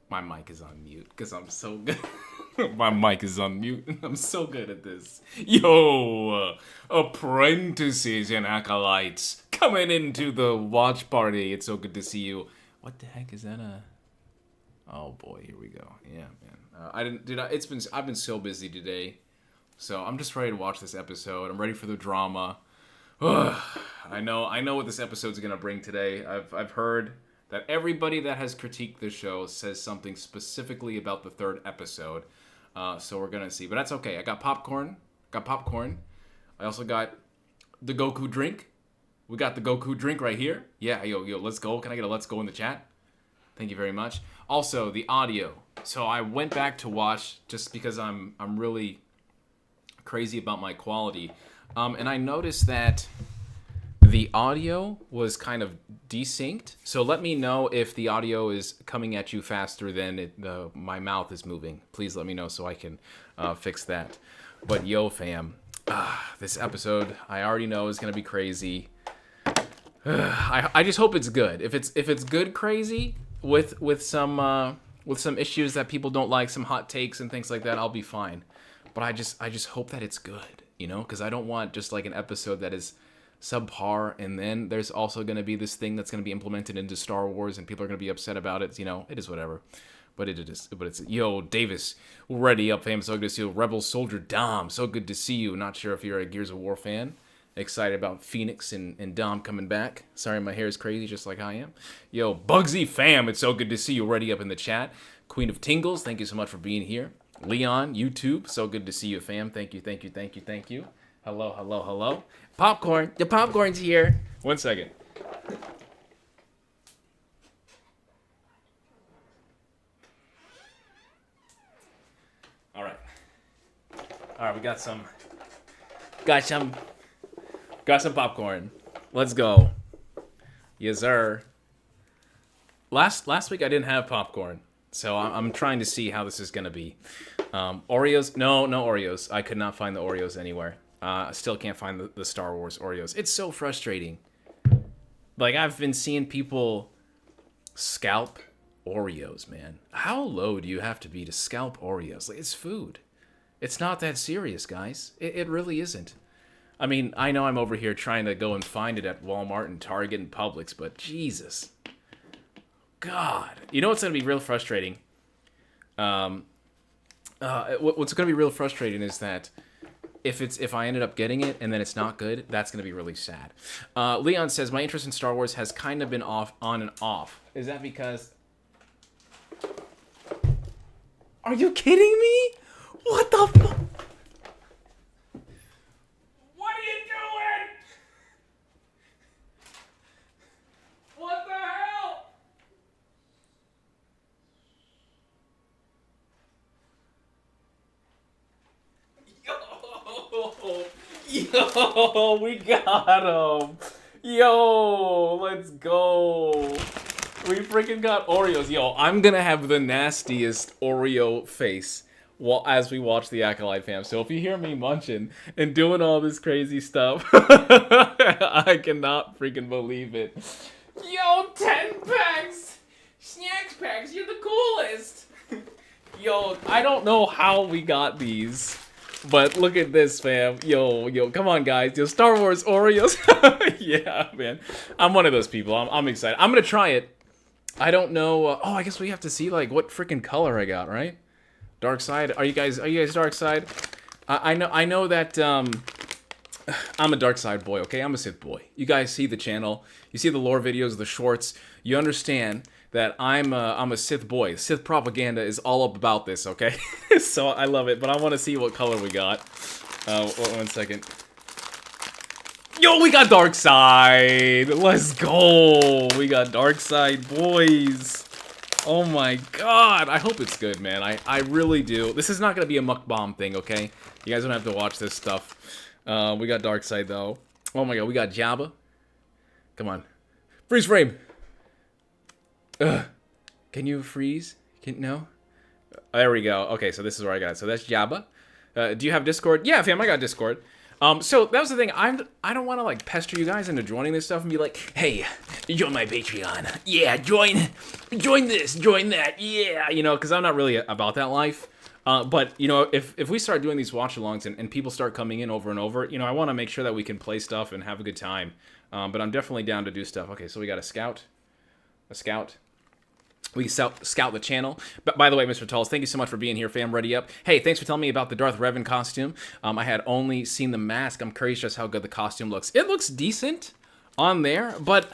My mic is on mute because I'm so good. My mic is on mute. I'm so good at this. Yo, apprentices and acolytes coming into the watch party. It's so good to see you. What the heck is that? Oh boy, here we go. Yeah, man. I didn't, dude. I've been so busy today, so I'm just ready to watch this episode. I'm ready for the drama. I know what this episode's gonna bring today. I've heard that everybody that has critiqued the show says something specifically about the third episode. So we're gonna see, but that's okay. I got popcorn. I also got the Goku drink. We got the Goku drink right here. Yeah, yo, let's go. Can I get a let's go in the chat? Thank you very much. Also, the audio. So I went back to watch just because I'm really crazy about my quality, and I noticed that the audio was kind of desynced. So let me know if the audio is coming at you faster than my mouth is moving. Please let me know so I can fix that. But yo, fam, this episode I already know is gonna be crazy. I just hope it's good. If it's good crazy with some issues that people don't like, some hot takes and things like that, I'll be fine. But I just hope that it's good, you know, because I don't want just like an episode that is subpar, and then there's also going to be this thing that's going to be implemented into Star Wars and people are going to be upset about it. You know, it is whatever. But it's yo, Davis, ready up, fam. So good to see you. Rebel Soldier Dom, so good to see you. Not sure if you're a Gears of War fan. Excited about Phoenix and Dom coming back. Sorry, my hair is crazy just like I am. Yo, Bugsy fam, it's so good to see you. Ready up in the chat. Queen of Tingles, thank you so much for being here. Leon, YouTube, so good to see you, fam. Thank you. Hello. Popcorn, the popcorn's here. 1 second. All right, we got some popcorn. Let's go. Yes, sir. Last week I didn't have popcorn, so I'm trying to see how this is gonna be. Oreos? No Oreos. I could not find the Oreos anywhere. I still can't find the Star Wars Oreos. It's so frustrating. Like, I've been seeing people scalp Oreos, man. How low do you have to be to scalp Oreos? Like, it's food. It's not that serious, guys. It really isn't. I mean, I know I'm over here trying to go and find it at Walmart and Target and Publix, but Jesus. God. You know what's going to be real frustrating? What's going to be real frustrating is that if I ended up getting it and then it's not good, that's going to be really sad. Leon says, my interest in Star Wars has kind of been on and off. Is that because... Are you kidding me? What the fuck? What are you doing? What the hell? Yo, we got him. Yo, let's go. We freaking got Oreos. Yo, I'm gonna have the nastiest Oreo face as we watch the Acolyte fam. So if you hear me munching and doing all this crazy stuff, I cannot freaking believe it. Yo, 10 packs! Snacks packs, you're the coolest! Yo, I don't know how we got these. But look at this, fam. Yo, come on, guys. Yo, Star Wars Oreos. Yeah, man. I'm one of those people. I'm excited. I'm gonna try it. I don't know. I guess we have to see, like, what freaking color I got, right? Dark side. Are you guys dark side? I know that I'm a dark side boy, okay? I'm a Sith boy. You guys see the channel. You see the lore videos, the shorts. You understand that I'm a Sith boy. Sith propaganda is all up about this, okay? So I love it, but I want to see what color we got. 1 second. Yo, we got dark side. Let's go. We got dark side, boys. Oh my god. I hope it's good, man. I really do. This is not going to be a mukbang thing, okay? You guys don't have to watch this stuff. We got dark side, though. Oh my god, we got Jabba. Come on. Freeze frame. Can you freeze? No? There we go. Okay, so this is where I got it. So that's Jabba. Do you have Discord? Yeah, fam, I got Discord. So that was the thing. I don't want to like pester you guys into joining this stuff and be like, hey, join my Patreon. Yeah, join this, join that. Yeah, you know, because I'm not really about that life. But you know, if we start doing these watch-alongs and people start coming in over and over, you know, I want to make sure that we can play stuff and have a good time. But I'm definitely down to do stuff. Okay, so we got a scout. We scout the channel. But by the way, Mr. Tulls, thank you so much for being here, fam. Ready up. Hey, thanks for telling me about the Darth Revan costume. I had only seen the mask. I'm curious just how good the costume looks. It looks decent on there, but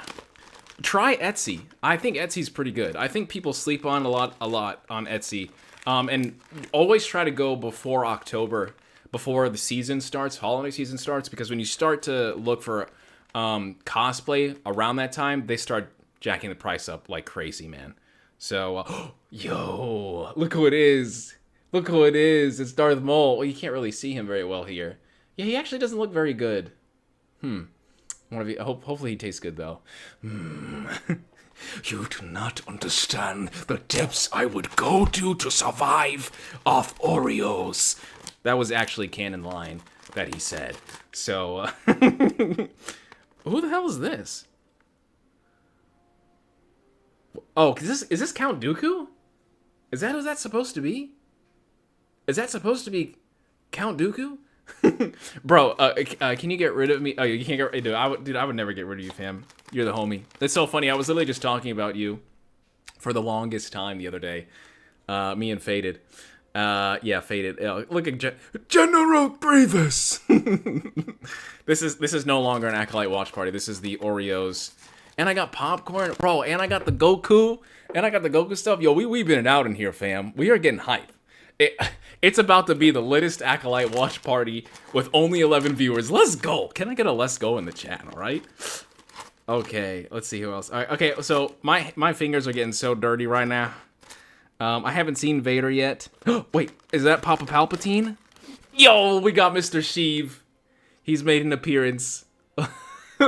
try Etsy. I think Etsy's pretty good. I think people sleep on a lot on Etsy. And always try to go before October, before the season starts, holiday season starts, because when you start to look for cosplay around that time, they start jacking the price up like crazy, man. So, yo, look who it is. Look who it is. It's Darth Maul. Well, you can't really see him very well here. Yeah, he actually doesn't look very good. Hopefully he tastes good, though. You do not understand the depths I would go to survive off Oreos. That was actually canon line that he said. So, who the hell is this? Oh, is this Count Dooku? Is that supposed to be? Is that supposed to be Count Dooku? Bro, can you get rid of me? Oh, you can't get rid of dude, I would never get rid of you, fam. You're the homie. That's so funny. I was literally just talking about you for the longest time the other day. Me and Faded. Yeah, Faded. Look at General Grievous. This is no longer an Acolyte watch party. This is the Oreos. And I got popcorn, bro, and I got the Goku, and I got the Goku stuff. Yo, we been out in here, fam. We are getting hype. It's about to be the latest Acolyte watch party with only 11 viewers. Let's go. Can I get a let's go in the chat, all right? Okay, let's see who else. All right, okay, so my fingers are getting so dirty right now. I haven't seen Vader yet. Wait, is that Papa Palpatine? Yo, we got Mr. Sheev. He's made an appearance.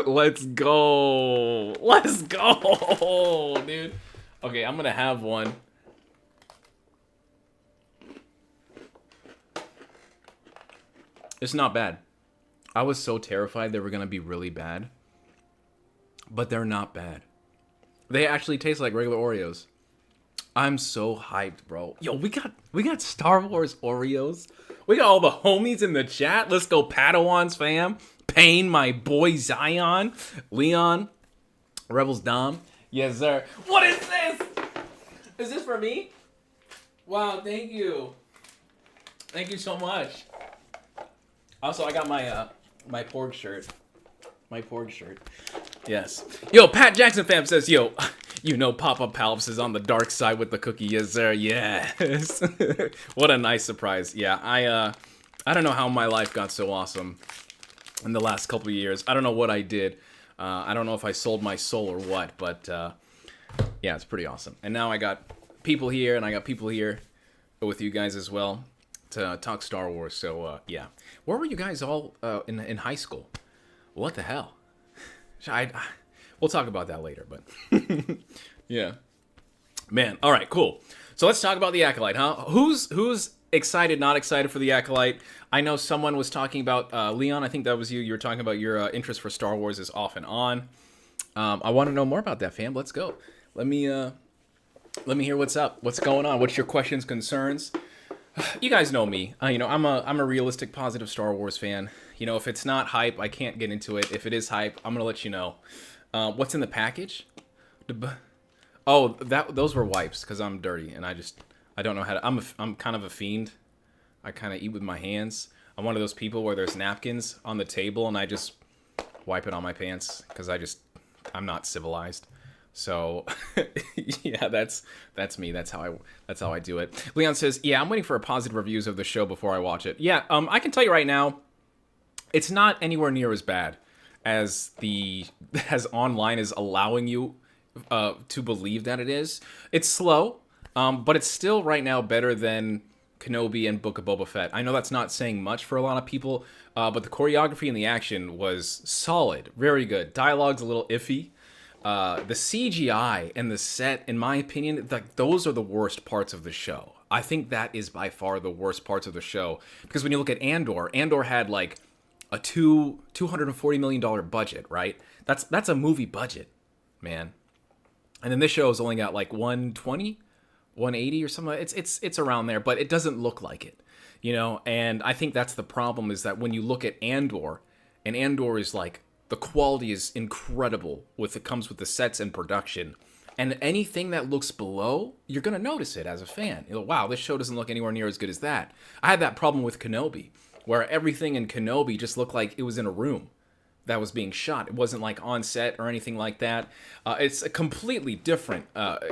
Let's go. Let's go, dude. Okay, I'm gonna have one. It's not bad. I was so terrified they were gonna be really bad. But they're not bad. They actually taste like regular Oreos. I'm so hyped, bro. Yo, we got Star Wars Oreos. We got all the homies in the chat. Let's go, Padawans, fam. Payne, my boy Zion, Leon, Rebels Dom. Yes, sir. What is this? Is this for me? Wow, thank you. Thank you so much. Also, I got my my Porg shirt. My Porg shirt. Yes. Yo, Pat Jackson fam says, yo, you know Papa Palps is on the dark side with the cookie. Yes, sir. Yes. What a nice surprise. Yeah, I don't know how my life got so awesome in the last couple of years. I don't know what I did. I don't know if I sold my soul or what, but yeah, it's pretty awesome. And now I got people here, and I got people here with you guys as well to talk Star Wars. So yeah, where were you guys all in high school? What the hell? We'll talk about that later, but yeah, man. All right, cool. So let's talk about the Acolyte, huh? Who's excited, not excited for the Acolyte? I know someone was talking about Leon. I think that was you. You were talking about your interest for Star Wars is off and on. I want to know more about that, fam. Let's go. Let me hear what's up. What's going on? What's your questions, concerns? You guys know me. You know, I'm a realistic, positive Star Wars fan. You know, if it's not hype, I can't get into it. If it is hype, I'm gonna let you know. What's in the package? Oh, those were wipes because I'm dirty and I don't know how to. I'm kind of a fiend. I kind of eat with my hands. I'm one of those people where there's napkins on the table and I just wipe it on my pants because I'm not civilized. So yeah, that's me. That's how I do it. Leon says, "Yeah, I'm waiting for a positive reviews of the show before I watch it." Yeah, I can tell you right now, it's not anywhere near as bad as online is allowing you to believe that it is. It's slow, but it's still right now better than Kenobi and Book of Boba Fett. I know that's not saying much for a lot of people, but the choreography and the action was solid, very good. Dialogue's a little iffy. The CGI and the set, in my opinion, like those are the worst parts of the show. I think that is by far the worst parts of the show because when you look at Andor had like a $240 million budget, right? That's a movie budget, man. And then this show has only got like 120, 180 or something. It's around there, but it doesn't look like it, you know. And I think that's the problem, is that when you look at Andor, and Andor is like, the quality is incredible with it comes with the sets and production. And anything that looks below, you're going to notice it as a fan. You're like, wow, this show doesn't look anywhere near as good as that. I had that problem with Kenobi, where everything in Kenobi just looked like it was in a room that was being shot. It wasn't like on set or anything like that. It's a completely different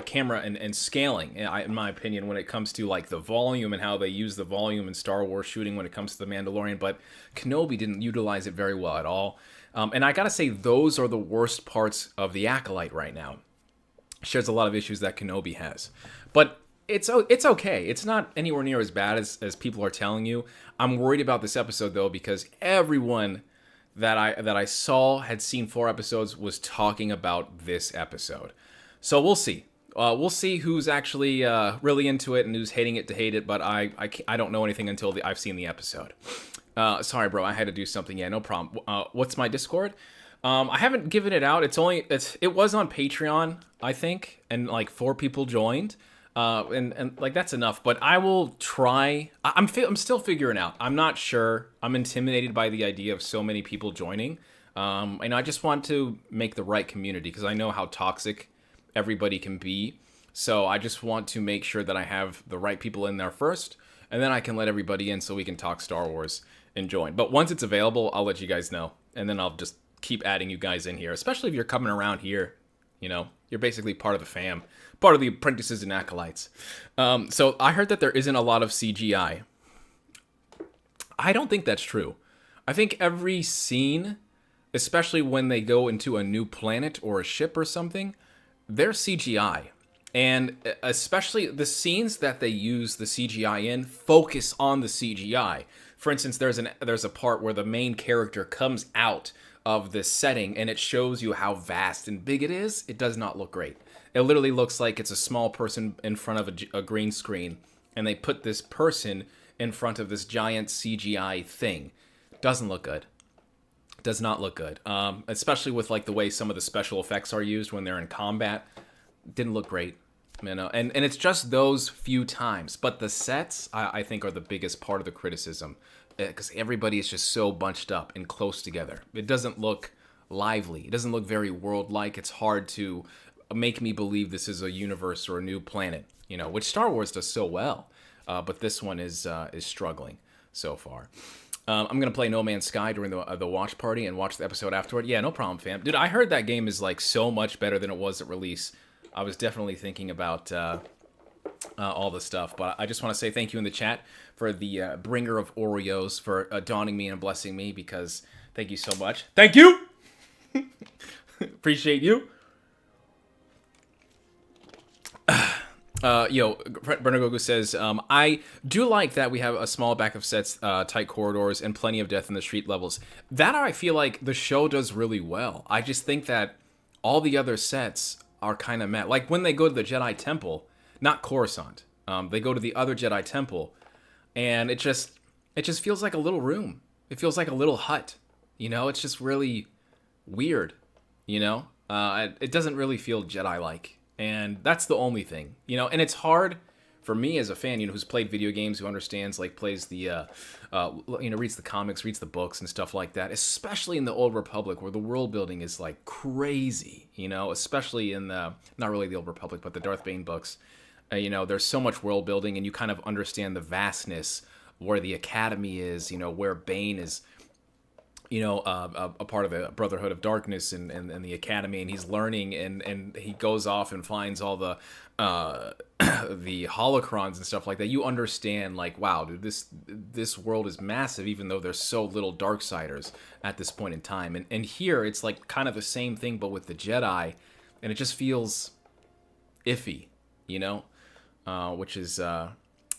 camera and scaling, in my opinion, when it comes to like the volume and how they use the volume in Star Wars shooting when it comes to The Mandalorian. But Kenobi didn't utilize it very well at all. And I gotta say, those are the worst parts of the Acolyte right now. Shares a lot of issues that Kenobi has. But it's okay. It's not anywhere near as bad as people are telling you. I'm worried about this episode, though, because everyone that I saw had seen 4 episodes was talking about this episode. So we'll see. We'll see who's actually really into it and who's hating it to hate it, but I don't know anything until I've seen the episode. Sorry, bro, I had to do something. Yeah, no problem. What's my Discord? I haven't given it out. It was on Patreon, I think, and like 4 people joined. And like that's enough, but I will try. I'm still figuring out. I'm not sure. I'm intimidated by the idea of so many people joining. And I just want to make the right community, because I know how toxic everybody can be. So I just want to make sure that I have the right people in there first, and then I can let everybody in so we can talk Star Wars and join. But once it's available, I'll let you guys know, and then I'll just keep adding you guys in here, especially if you're coming around here. You know, you're basically part of the fam, part of the apprentices and acolytes. So I heard that there isn't a lot of CGI. I don't think that's true. I think every scene, especially when they go into a new planet or a ship or something, they're CGI. And especially the scenes that they use the CGI in focus on the CGI. For instance, there's a part where the main character comes out of this setting and it shows you how vast and big it is. It does not look great. It literally looks like it's a small person in front of a green screen, and they put this person in front of this giant CGI thing. Doesn't look good. Does not look good. Especially with like the way some of the special effects are used when they're in combat. Didn't look great. You know, and it's just those few times. But the sets, I think, are the biggest part of the criticism, because everybody is just so bunched up and close together. It doesn't look lively. It doesn't look very world-like. It's hard to make me believe this is a universe or a new planet, you know, which Star Wars does so well. But this one is struggling so far. I'm gonna play No Man's Sky during the watch party and watch the episode afterward. Yeah, no problem, fam. Dude, I heard that game is like so much better than it was at release. I was definitely thinking about all the stuff, but I just want to say thank you in the chat for the bringer of Oreos for dawning me and blessing me, because thank you so much. Thank you. Appreciate you. Brenner Gogu says, I do like that we have a small back of sets, tight corridors, and plenty of death in the street levels. That I feel like the show does really well. I just think that all the other sets are kind of meh. Like when they go to the Jedi Temple, not Coruscant, they go to the other Jedi Temple, and it just feels like a little room. It feels like a little hut. You know, it's just really weird. You know, it doesn't really feel Jedi-like. And that's the only thing, you know, and it's hard for me as a fan, you know, who's played video games, who understands, like, plays the, reads the comics, reads the books and stuff like that, especially in the Old Republic, where the world building is, like, crazy, you know, especially in the, not really the Old Republic, but the Darth Bane books. You know, there's so much world building, and you kind of understand the vastness, where the Academy is, you know, where Bane is, you know, a part of the Brotherhood of Darkness and the Academy, and he's learning, and he goes off and finds all the the holocrons and stuff like that. You understand, like, wow, dude, this world is massive, even though there's so little Darksiders at this point in time. And here, it's like kind of the same thing, but with the Jedi, and it just feels iffy, you know, which is...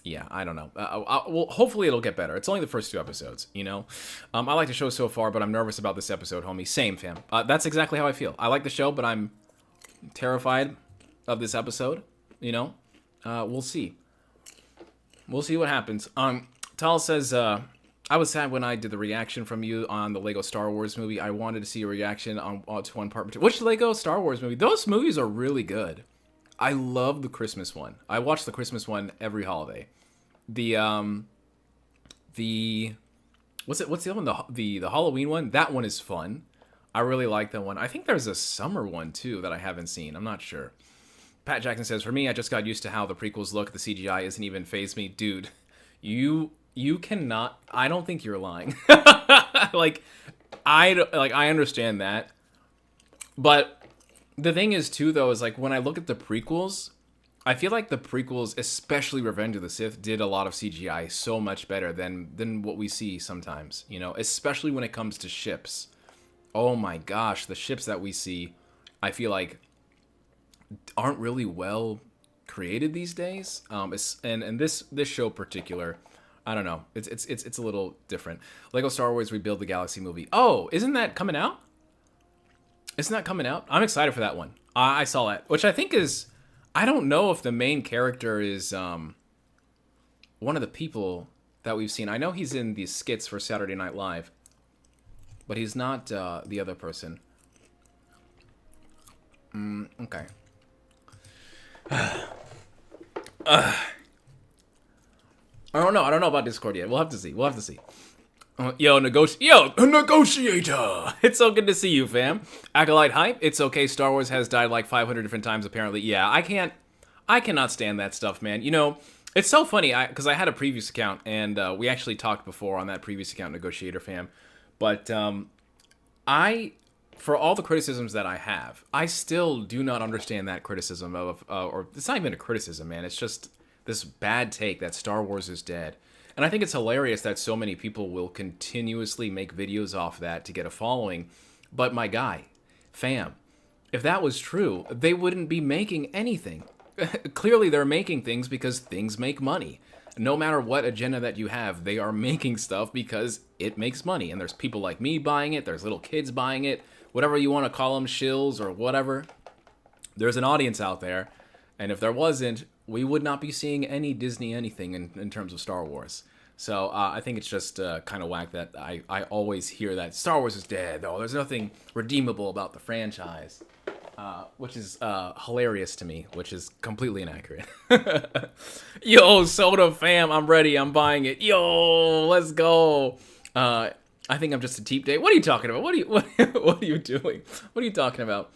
yeah, I don't know. Well, hopefully it'll get better. It's only the first 2 episodes, you know? I like the show so far, but I'm nervous about this episode, homie. Same, fam. That's exactly how I feel. I like the show, but I'm terrified of this episode, you know? We'll see. We'll see what happens. Tal says, I was sad when I did the reaction from you on the Lego Star Wars movie. I wanted to see a reaction to one part. Which Lego Star Wars movie? Those movies are really good. I love the Christmas one. I watch the Christmas one every holiday. The what's the other one? The Halloween one? That one is fun. I really like that one. I think there's a summer one too that I haven't seen. I'm not sure. Pat Jackson says, for me, I just got used to how the prequels look. The CGI isn't even faze me. Dude, you cannot. I don't think you're lying. I understand that. But the thing is, too, though, is like when I look at the prequels, I feel like the prequels, especially Revenge of the Sith, did a lot of CGI so much better than what we see sometimes, you know, especially when it comes to ships. Oh my gosh, the ships that we see, I feel like aren't really well created these days. And this show particular, I don't know. It's a little different. Lego Star Wars Rebuild the Galaxy movie. Oh, isn't that coming out? Isn't that coming out? I'm excited for that one. I saw that, which I think is, I don't know if the main character is one of the people that we've seen. I know he's in these skits for Saturday Night Live, but he's not the other person. Okay. I don't know. I don't know about Discord yet. We'll have to see. Negotiator. It's so good to see you, fam. Acolyte hype. It's okay. Star Wars has died like 500 different times, apparently. Yeah, I cannot stand that stuff, man. You know, it's so funny because I had a previous account, and we actually talked before on that previous account, Negotiator fam. But for all the criticisms that I have, I still do not understand that criticism of, or it's not even a criticism, man. It's just this bad take that Star Wars is dead. And I think it's hilarious that so many people will continuously make videos off that to get a following. But my guy, fam, if that was true, they wouldn't be making anything. Clearly they're making things because things make money. No matter what agenda that you have, they are making stuff because it makes money. And there's people like me buying it, there's little kids buying it, whatever you want to call them, shills or whatever. There's an audience out there. And if there wasn't, we would not be seeing any Disney anything in terms of Star Wars. So I think it's just kind of whack that I always hear that Star Wars is dead, though. There's nothing redeemable about the franchise, which is hilarious to me, which is completely inaccurate. Yo, Soda fam, I'm ready. I'm buying it. Yo, let's go. I think I'm just a cheap date. What are you talking about? What are you doing? What are you talking about?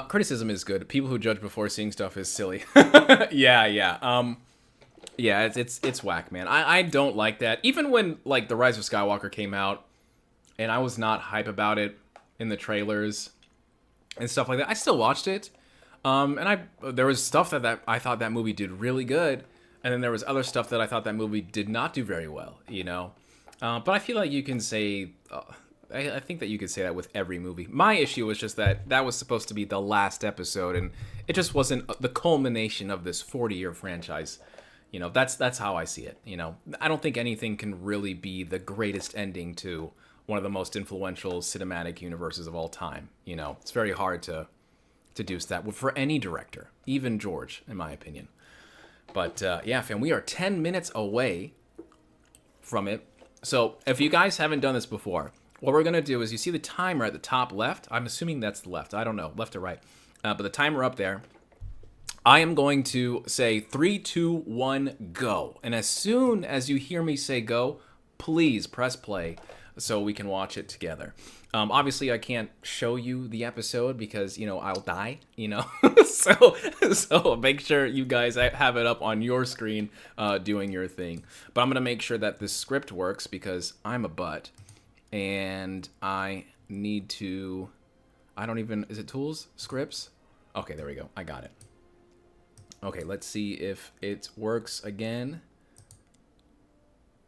Criticism is good. People who judge before seeing stuff is silly. Yeah. Yeah, it's whack, man. I don't like that. Even when like The Rise of Skywalker came out, and I was not hype about it in the trailers and stuff like that, I still watched it. And there was stuff that I thought that movie did really good, and then there was other stuff that I thought that movie did not do very well. You know, but I feel like you can say. I think that you could say that with every movie. My issue was just that was supposed to be the last episode, and it just wasn't the culmination of this 40-year franchise. You know, that's how I see it. You know, I don't think anything can really be the greatest ending to one of the most influential cinematic universes of all time. You know, it's very hard to do that for any director, even George, in my opinion. But yeah, fam, we are 10 minutes away from it. So if you guys haven't done this before, what we're going to do is you see the timer at the top left. I'm assuming that's the left. I don't know, left or right. But the timer up there, I am going to say 3, 2, 1, go. And as soon as you hear me say go, please press play so we can watch it together. Obviously, I can't show you the episode because, you know, I'll die, you know. so make sure you guys have it up on your screen doing your thing. But I'm going to make sure that the script works because I'm a butt. And I need to, is it tools? Scripts? Okay, there we go. I got it. Okay, let's see if it works again.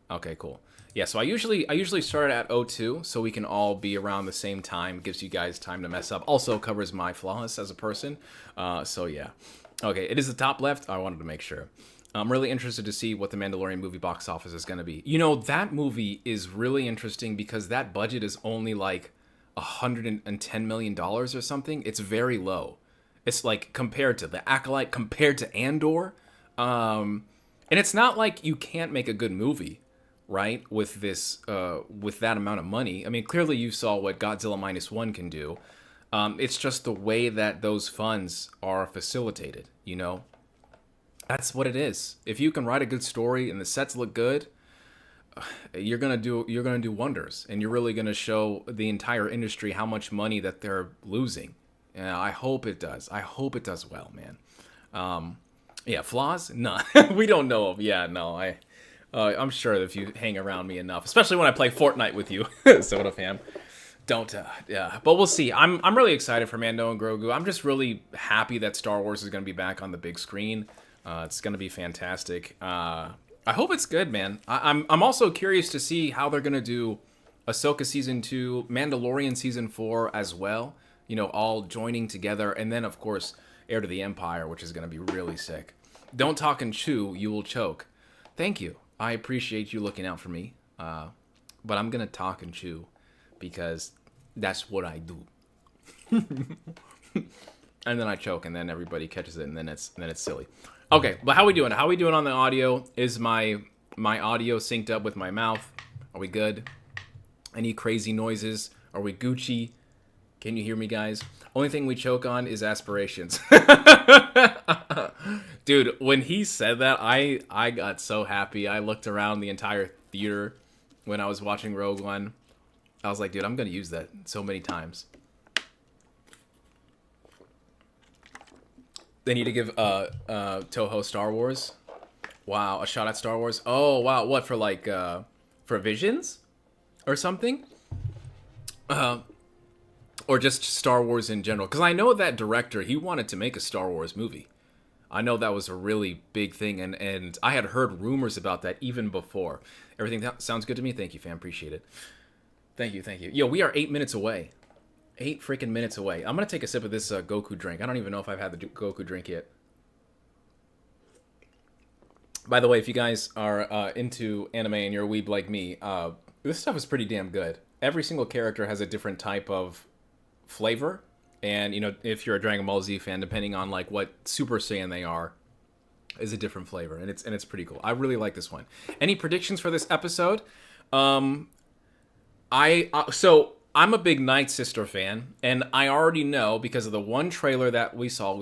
Okay, cool. Yeah, so I usually start at 02 so we can all be around the same time. It gives you guys time to mess up. Also covers my flaws as a person. So yeah. Okay, it is the top left. I wanted to make sure. I'm really interested to see what the Mandalorian movie box office is going to be. You know, that movie is really interesting because that budget is only like $110 million or something. It's very low. It's like compared to The Acolyte, compared to Andor. And it's not like you can't make a good movie, right? With this, with that amount of money. I mean, clearly you saw what Godzilla Minus One can do. It's just the way that those funds are facilitated. You know, that's what it is. If you can write a good story and the sets look good, you're gonna do wonders, and you're really gonna show the entire industry how much money that they're losing. And I hope it does. I hope it does well, man. Yeah, flaws? No, we don't know of. Yeah, no, I'm sure if you hang around me enough, especially when I play Fortnite with you, Soda fam. Don't, yeah, but we'll see. I'm really excited for Mando and Grogu. I'm just really happy that Star Wars is gonna be back on the big screen. It's gonna be fantastic. I hope it's good, man. I'm also curious to see how they're gonna do Ahsoka season 2, Mandalorian season 4 as well. You know, all joining together, and then of course Heir to the Empire, which is gonna be really sick. Don't talk and chew, you will choke. Thank you. I appreciate you looking out for me. But I'm gonna talk and chew because that's what I do. And then I choke, and then everybody catches it, and then it's silly. Okay, but how we doing? How we doing on the audio? Is my audio synced up with my mouth? Are we good? Any crazy noises? Are we Gucci? Can you hear me, guys? Only thing we choke on is aspirations. Dude, when he said that, I got so happy. I looked around the entire theater when I was watching Rogue One. I was like, dude, I'm going to use that so many times. They need to give Toho Star Wars. Wow, a shot at Star Wars. Oh, wow. What, for like, for Visions? Or something? Or just Star Wars in general. Because I know that director, he wanted to make a Star Wars movie. I know that was a really big thing, and I had heard rumors about that even before. Everything sounds good to me? Thank you, fam. Appreciate it. Thank you, thank you. Yo, we are 8 minutes away. 8 freaking minutes away. I'm going to take a sip of this Goku drink. I don't even know if I've had the Goku drink yet. By the way, if you guys are into anime and you're a weeb like me, this stuff is pretty damn good. Every single character has a different type of flavor. And, you know, if you're a Dragon Ball Z fan, depending on, like, what Super Saiyan they are, is a different flavor. And it's pretty cool. I really like this one. Any predictions for this episode? So I'm a big Night Sister fan, and I already know because of the one trailer that we saw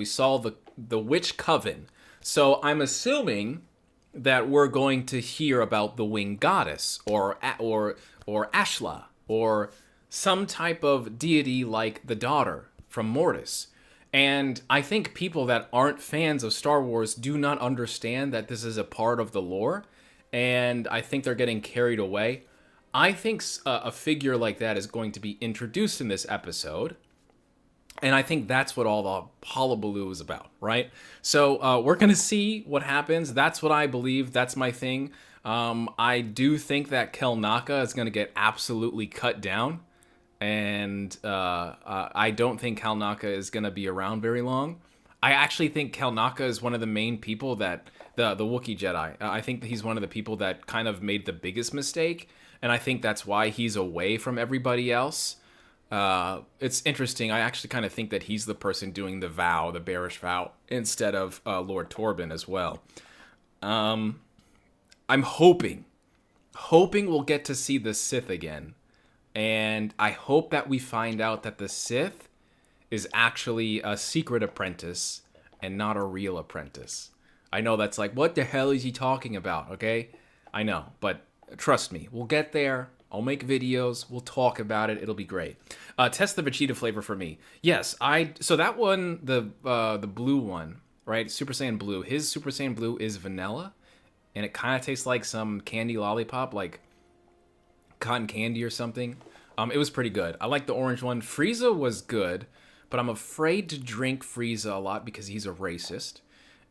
the Witch Coven. So I'm assuming that we're going to hear about the Winged Goddess or Ashla or some type of deity like the Daughter from Mortis. And I think people that aren't fans of Star Wars do not understand that this is a part of the lore, and I think they're getting carried away. I think a figure like that is going to be introduced in this episode, and I think that's what all the hullabaloo is about, right? So we're going to see what happens. That's what I believe. That's my thing. I do think that Kel Naka is going to get absolutely cut down, and I don't think Kel Naka is going to be around very long. I actually think Kel Naka is one of the main people that, the Wookiee Jedi, I think that he's one of the people that kind of made the biggest mistake, and I think that's why he's away from everybody else. It's interesting. I actually kind of think that he's the person doing the vow, the bearish vow, instead of Lord Torben as well. I'm hoping we'll get to see the Sith again. And I hope that we find out that the Sith is actually a secret apprentice and not a real apprentice. I know that's like, what the hell is he talking about, okay? I know, but trust me, we'll get there. I'll make videos. We'll talk about it. It'll be great. Test the Vegeta flavor for me. Yes, so that one, the blue one, right? Super Saiyan Blue. His Super Saiyan Blue is vanilla, and it kind of tastes like some candy lollipop, like cotton candy or something. It was pretty good. I like the orange one. Frieza was good, but I'm afraid to drink Frieza a lot because he's a racist,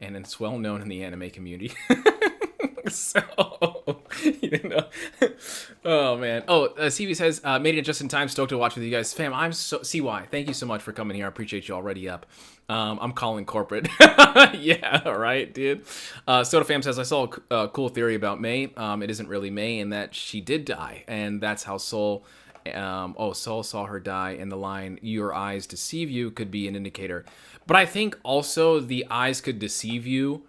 and it's well known in the anime community. So, you know. Oh, man. Oh, CV says, made it just in time. Stoked to watch with you guys. Fam, I'm so... CY, thank you so much for coming here. I appreciate you already up. I'm calling corporate. Yeah, right, dude. Soda Fam says, I saw a cool theory about May. It isn't really May, and that she did die. And that's how Soul... Soul saw her die, and the line, your eyes deceive you, could be an indicator. But I think also the eyes could deceive you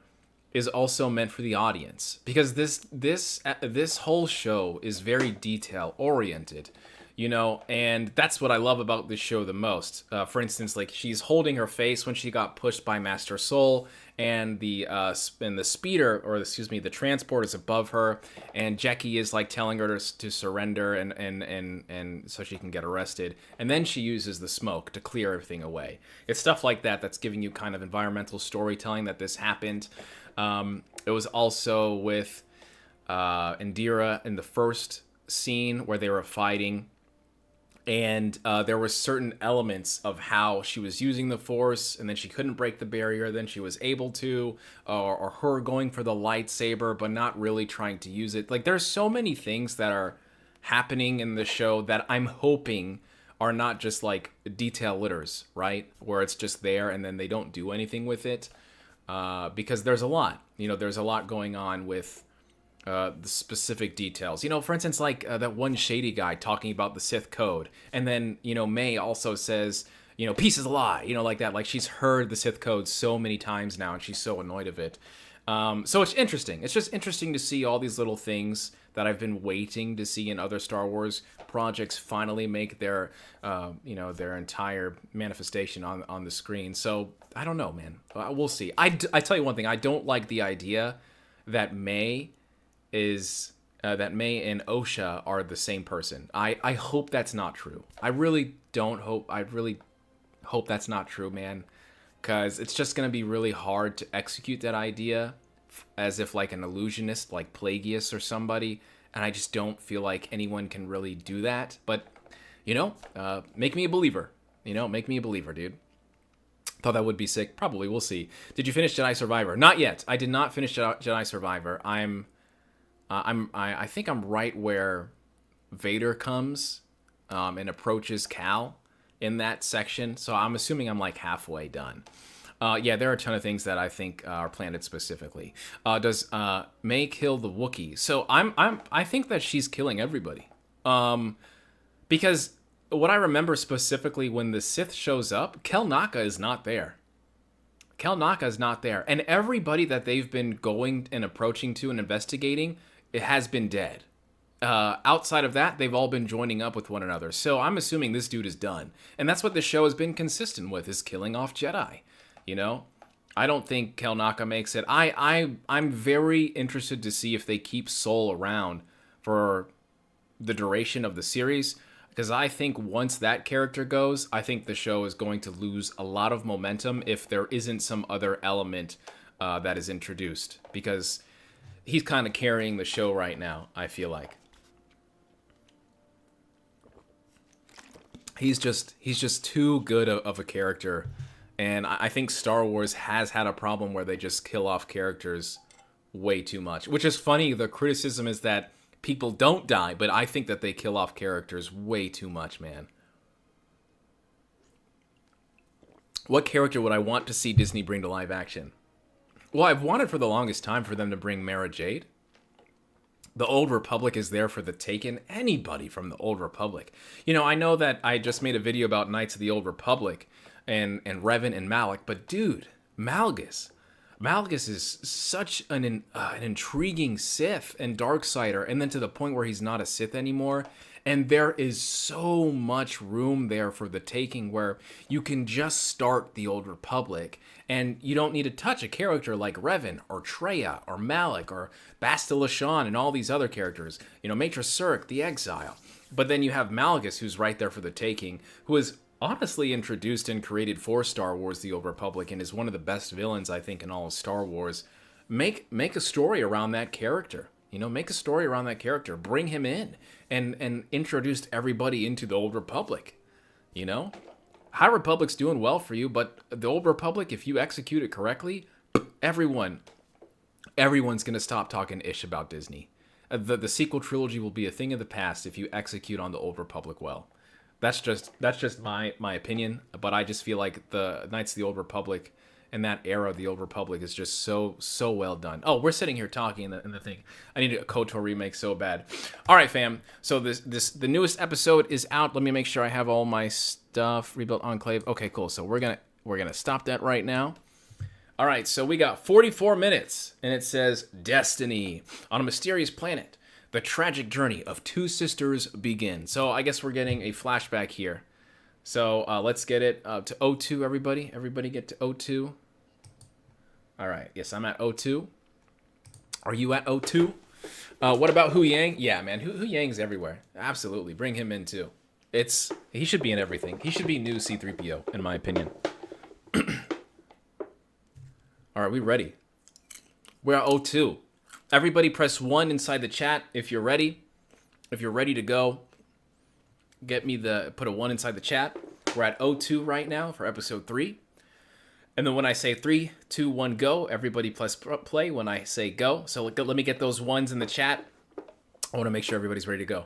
is also meant for the audience, because this whole show is very detail oriented, and that's what I love about this show the most. For instance, like, she's holding her face when she got pushed by Master Soul, and the speeder, or excuse me, the transport is above her, and Jackie is like telling her to surrender, and so she can get arrested, and then she uses the smoke to clear everything away. It's stuff like that that's giving you kind of environmental storytelling that this happened. It was also with Indira in the first scene where they were fighting, and there were certain elements of how she was using the Force, and then she couldn't break the barrier, then she was able to, or her going for the lightsaber but not really trying to use it. Like, there's so many things that are happening in the show that I'm hoping are not just like detail litters, right? Where it's just there and then they don't do anything with it. Because there's a lot, there's a lot going on with the specific details. For instance, like that one shady guy talking about the Sith code, and then May also says, peace is a lie, like that. Like, she's heard the Sith code so many times now, and she's so annoyed of it. So it's interesting. It's just interesting to see all these little things that I've been waiting to see in other Star Wars projects finally make their their entire manifestation on the screen. So I don't know, man. We'll see. I tell you one thing. I don't like the idea that May and Osha are the same person. I hope that's not true. I really hope that's not true, man. Because it's just going to be really hard to execute that idea as if like an illusionist, like Plagueis or somebody. And I just don't feel like anyone can really do that. But, make me a believer. Make me a believer, dude. Thought that would be sick. Probably. We'll see. Did you finish Jedi Survivor? Not yet. I did not finish Jedi Survivor. I think I'm right where Vader comes and approaches Cal in that section. So I'm assuming I'm like halfway done. Yeah, there are a ton of things that I think are planted specifically. Does May kill the Wookiee? So I think that she's killing everybody. Because what I remember specifically, when the Sith shows up, Kel Naka is not there. Kel Naka is not there. And everybody that they've been going and approaching to and investigating, it has been dead. Outside of that, they've all been joining up with one another. So I'm assuming this dude is done. And that's what the show has been consistent with, is killing off Jedi. I don't think Kel Naka makes it. I'm very interested to see if they keep Soul around for the duration of the series, because I think once that character goes, I think the show is going to lose a lot of momentum if there isn't some other element that is introduced, because he's kind of carrying the show right now, I feel like. He's just too good of a character. And I think Star Wars has had a problem where they just kill off characters way too much. Which is funny. The criticism is that people don't die, but I think that they kill off characters way too much, man. What character would I want to see Disney bring to live action? Well, I've wanted for the longest time for them to bring Mara Jade. The Old Republic is there for the taking. Anybody from the Old Republic. I know that I just made a video about Knights of the Old Republic and Revan and Malak, but dude, Malgus is such an intriguing Sith and Darksider, and then to the point where he's not a Sith anymore, and there is so much room there for the taking, where you can just start the Old Republic and you don't need to touch a character like Revan or Traya or Malak or Bastila Shan and all these other characters, Maître Cirque, the Exile. But then you have Malgus, who's right there for the taking, who is honestly introduced and created for Star Wars The Old Republic, and is one of the best villains, I think, in all of Star Wars. Make a story around that character. Make a story around that character. Bring him in and introduce everybody into the Old Republic. High Republic's doing well for you, but the Old Republic, if you execute it correctly, everyone's going to stop talking ish about Disney. The sequel trilogy will be a thing of the past if you execute on the Old Republic well. That's just my opinion, but I just feel like the Knights of the Old Republic and that era of the Old Republic is just so well done. Oh, we're sitting here talking in the thing. I need a KOTOR remake so bad. All right, fam. So the newest episode is out. Let me make sure I have all my stuff. Rebuilt Enclave. Okay, cool. So we're gonna stop that right now. All right, so we got 44 minutes, and it says Destiny. On a mysterious planet, the tragic journey of two sisters begin. So I guess we're getting a flashback here. So let's get it to O2, everybody. Everybody get to O2. All right, yes, I'm at O2. Are you at O2? What about Hu Yang? Yeah, man, Hu Yang's everywhere. Absolutely, bring him in too. He should be in everything. He should be new C-3PO, in my opinion. All right, we ready? We're at O2. Everybody press 1 inside the chat if you're ready. If you're ready to go, put a 1 inside the chat. We're at O2 right now for episode 3. And then when I say 3, 2, 1, go, everybody press play when I say go. So let me get those 1s in the chat. I want to make sure everybody's ready to go.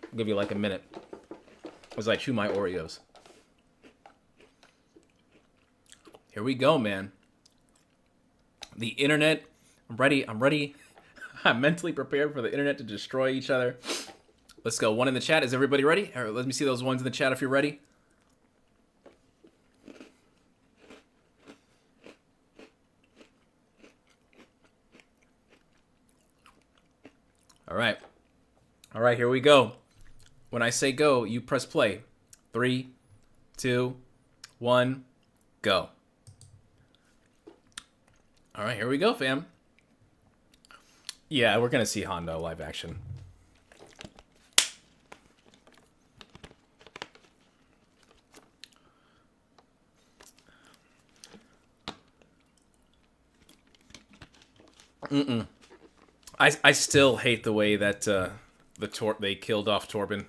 I'll give you like a minute as I chew my Oreos. Here we go, man. The internet, I'm ready. I'm mentally prepared for the internet to destroy each other. Let's go. 1 in the chat. Is everybody ready? All right, let me see those 1s in the chat if you're ready. All right. All right, here we go. When I say go, you press play. 3, 2, 1, go. All right, here we go, fam. Yeah, we're going to see Hondo live action. I still hate the way that they killed off Torben.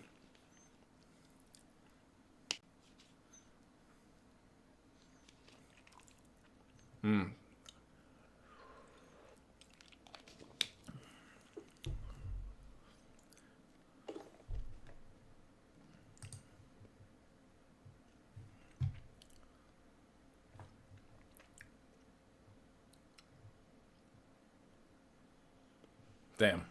Damn.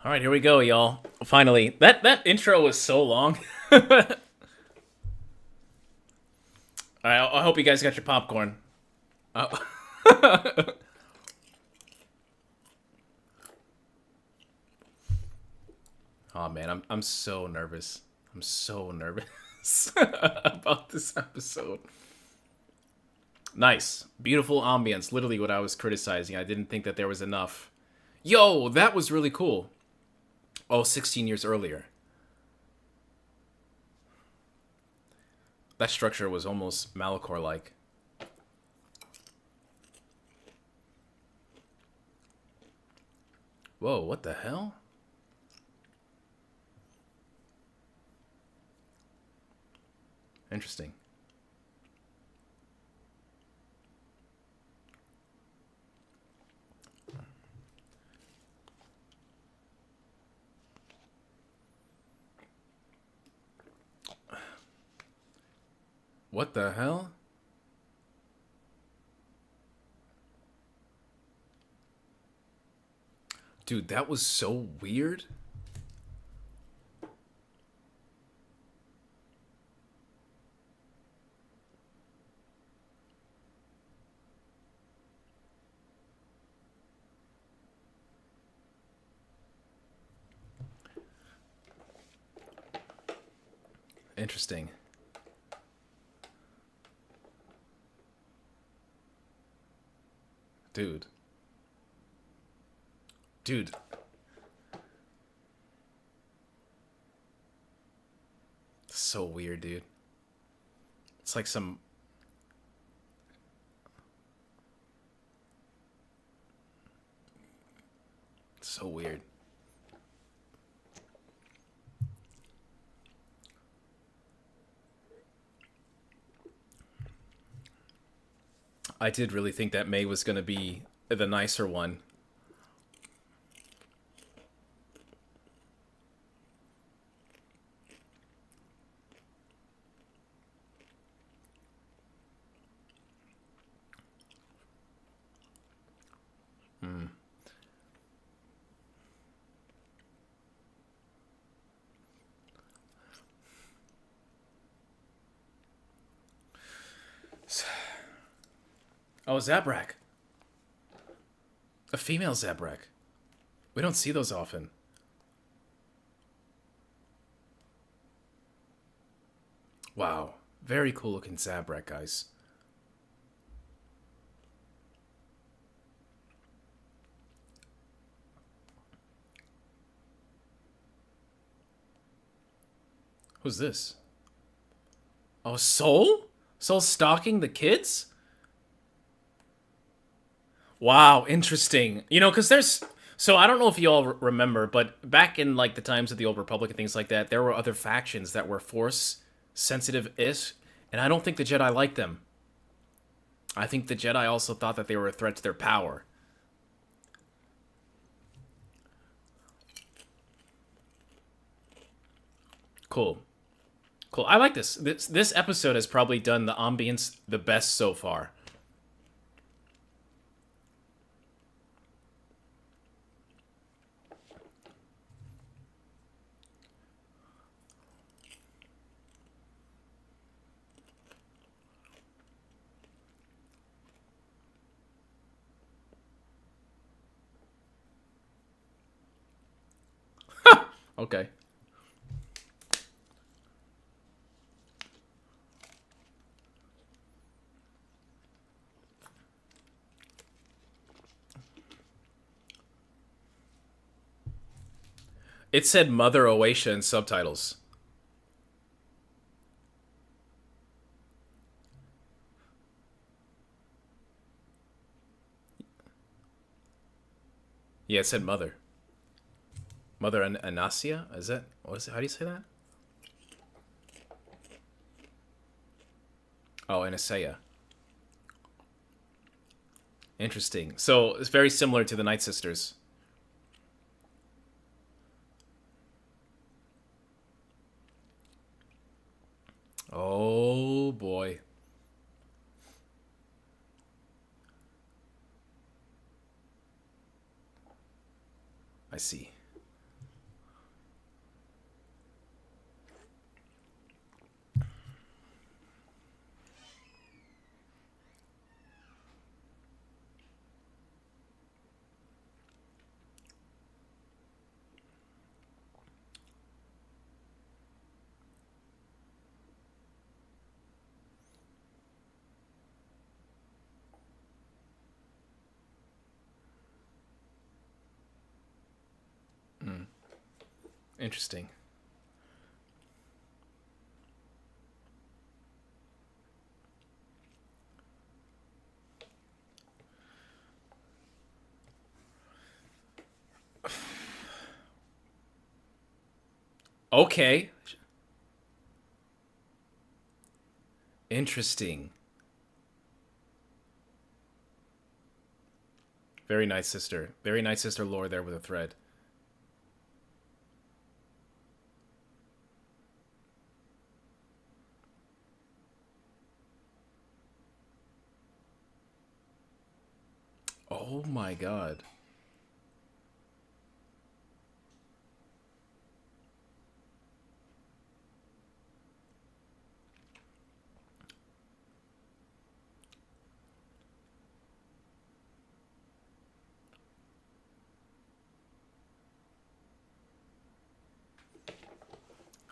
All right, here we go, y'all. Finally, that intro was so long. All right, I hope you guys got your popcorn. Oh man, I'm so nervous. I'm so nervous about this episode. Nice. Beautiful ambience. Literally what I was criticizing. I didn't think that there was enough. Yo, that was really cool. Oh, 16 years earlier. That structure was almost Malachor-like. Whoa, what the hell? Interesting. What the hell? Dude, that was so weird. Interesting. Dude. So weird, dude. It's like some... So weird. I did really think that May was going to be the nicer one. Oh, a Zabrak. A female Zabrak. We don't see those often. Wow. Very cool looking Zabrak, guys. Who's this? Oh, Soul? Soul stalking the kids? Wow, interesting. You know, because there's... So I don't know if you all remember, but back in like the times of the Old Republic and things like that, there were other factions that were Force sensitive-ish, and I don't think the Jedi liked them. I think the Jedi also thought that they were a threat to their power. Cool. Cool. I like this. This episode has probably done the ambience the best so far. Okay. It said Mother Oasia in subtitles. Yeah, it said Mother. Mother Anasia? Is that... What is it? How do you say that? Oh, Anasia. Interesting. So, it's very similar to the Night Sisters. Oh, boy. I see. Interesting. Okay. Interesting. Very nice sister. Very nice sister lore there with a thread. Oh my god.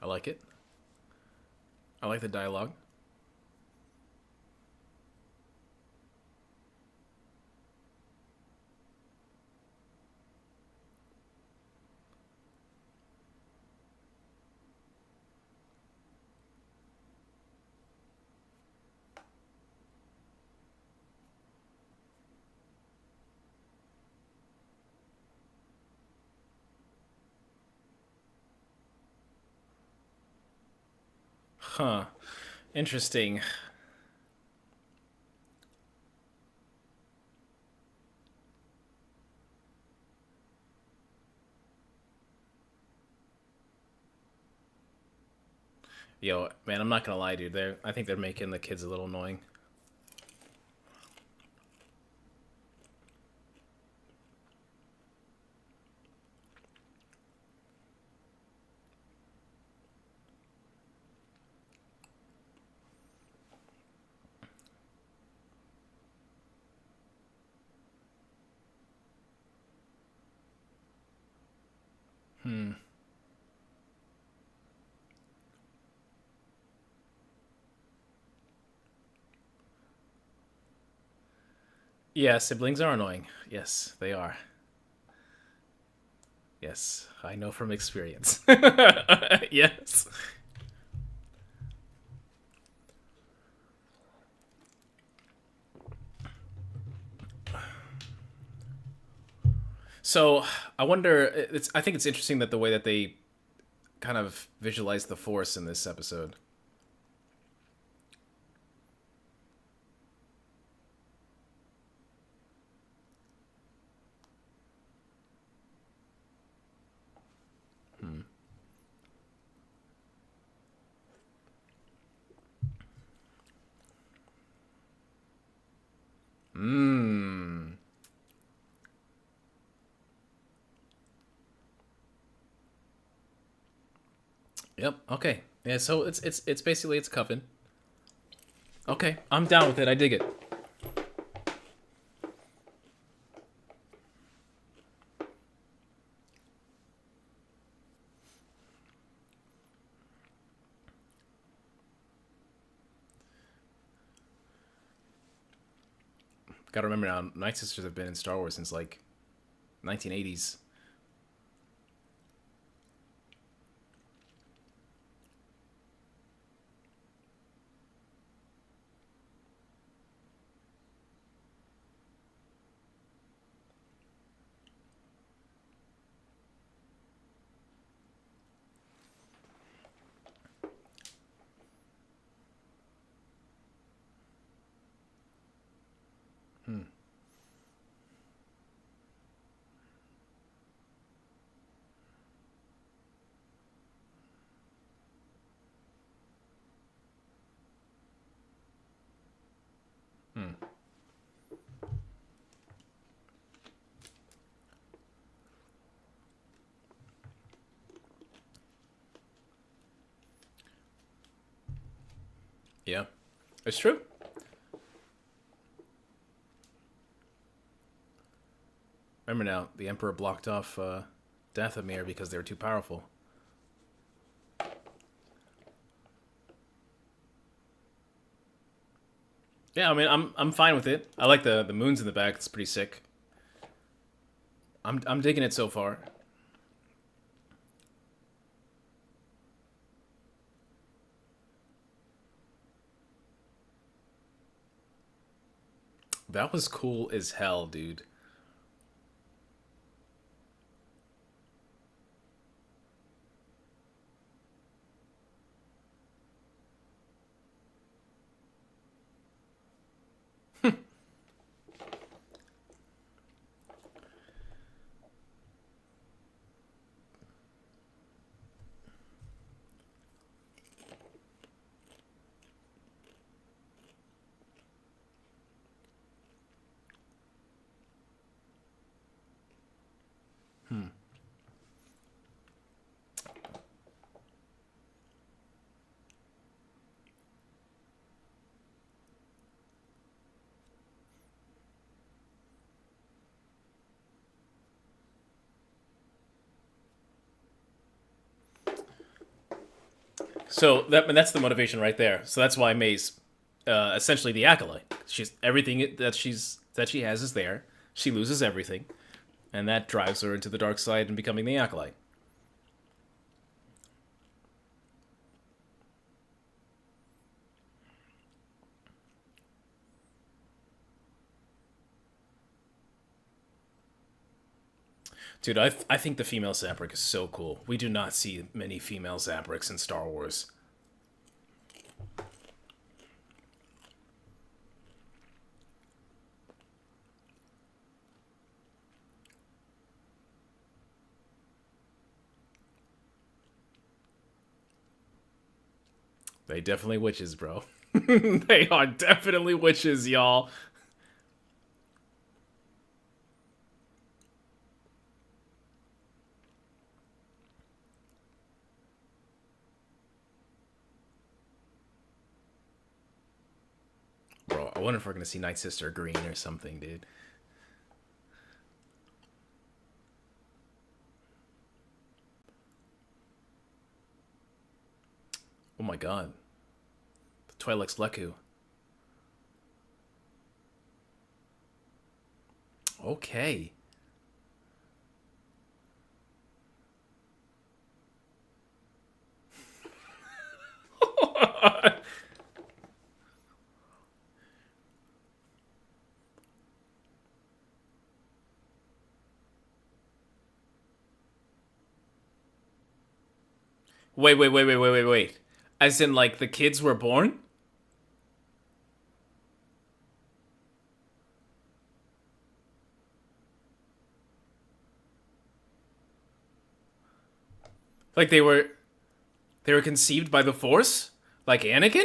I like it. I like the dialogue. Huh. Interesting. Yo, man, I'm not gonna lie, dude. I think they're making the kids a little annoying. Yeah, siblings are annoying. Yes, they are. Yes, I know from experience. Yes. So I wonder. I think it's interesting that the way that they kind of visualize the Force in this episode. Mmm. Yep. Okay. Yeah. So it's basically it's coven. Okay, I'm down with it. I dig it. Gotta remember now, Night Sisters have been in Star Wars since like 1980s. Yeah, it's true. Remember now, the Emperor blocked off Dathomir because they were too powerful. Yeah, I mean, I'm fine with it. I like the moons in the back. It's pretty sick. I'm digging it so far. That was cool as hell, dude. So that's the motivation right there. So that's why May's essentially the acolyte. She's everything that she has is there. She loses everything, and that drives her into the dark side and becoming the acolyte. Dude, I think the female Zabrak is so cool. We do not see many female Zabraks in Star Wars. They definitely witches, bro. They are definitely witches, y'all. Bro, I wonder if we're gonna see Night Sister green or something, dude. Oh my god. The Twi'leks Leku. Okay. Wait. As in, like, the kids were born? Like they were conceived by the Force? Like Anakin?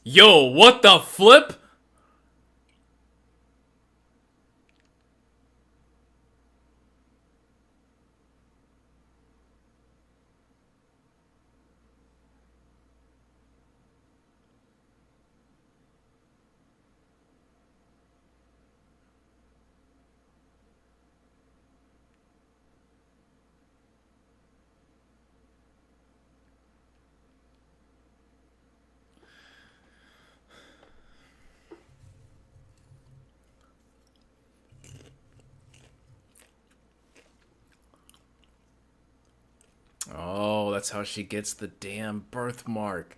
Yo, what the flip? Oh, that's how she gets the damn birthmark.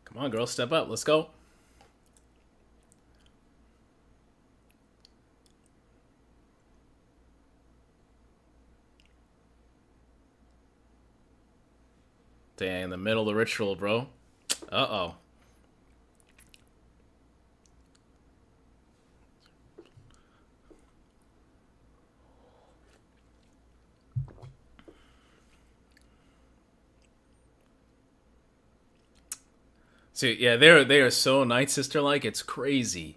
Come on, girl, step up. Let's go. Dang, in the middle of the ritual, bro. Uh-oh. See, yeah, they are so Night Sister like. It's crazy.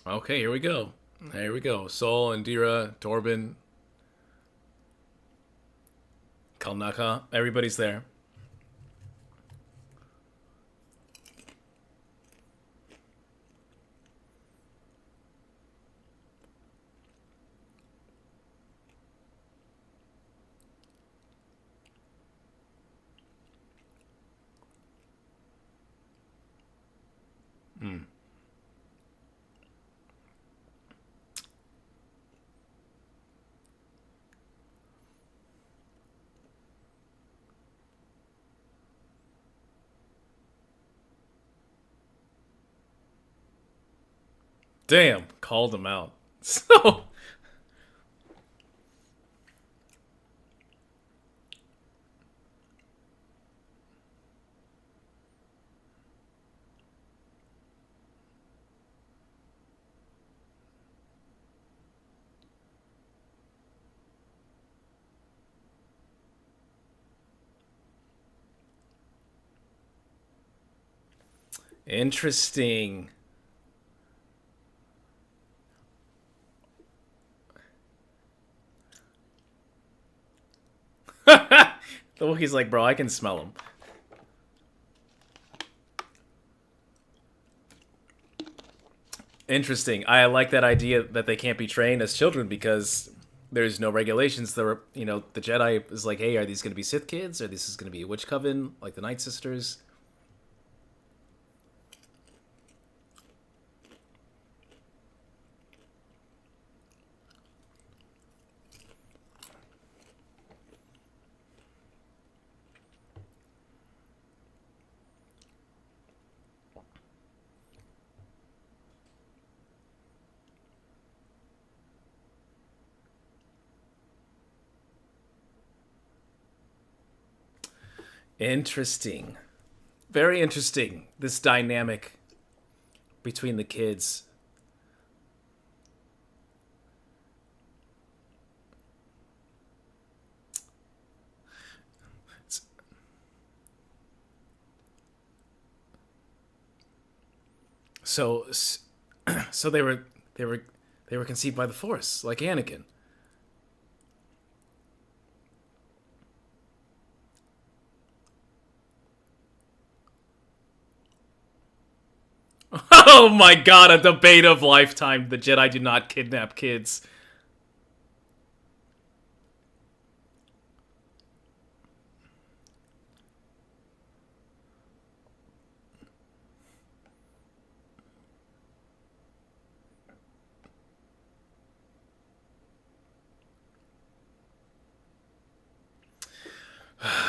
Okay, here we go. Here we go. Sol, Indira, Torben, Kalnaka. Everybody's there. Damn, called him out. So interesting. The Wookiee's like, bro, I can smell him. Interesting. I like that idea that they can't be trained as children because there's no regulations. The Jedi is like, hey, are these going to be Sith kids? Or this is going to be a witch coven like the Night Sisters? Interesting. Very interesting. This dynamic between the kids. So, so they were conceived by the Force, like Anakin. Oh my god, a debate of lifetime. The Jedi do not kidnap kids.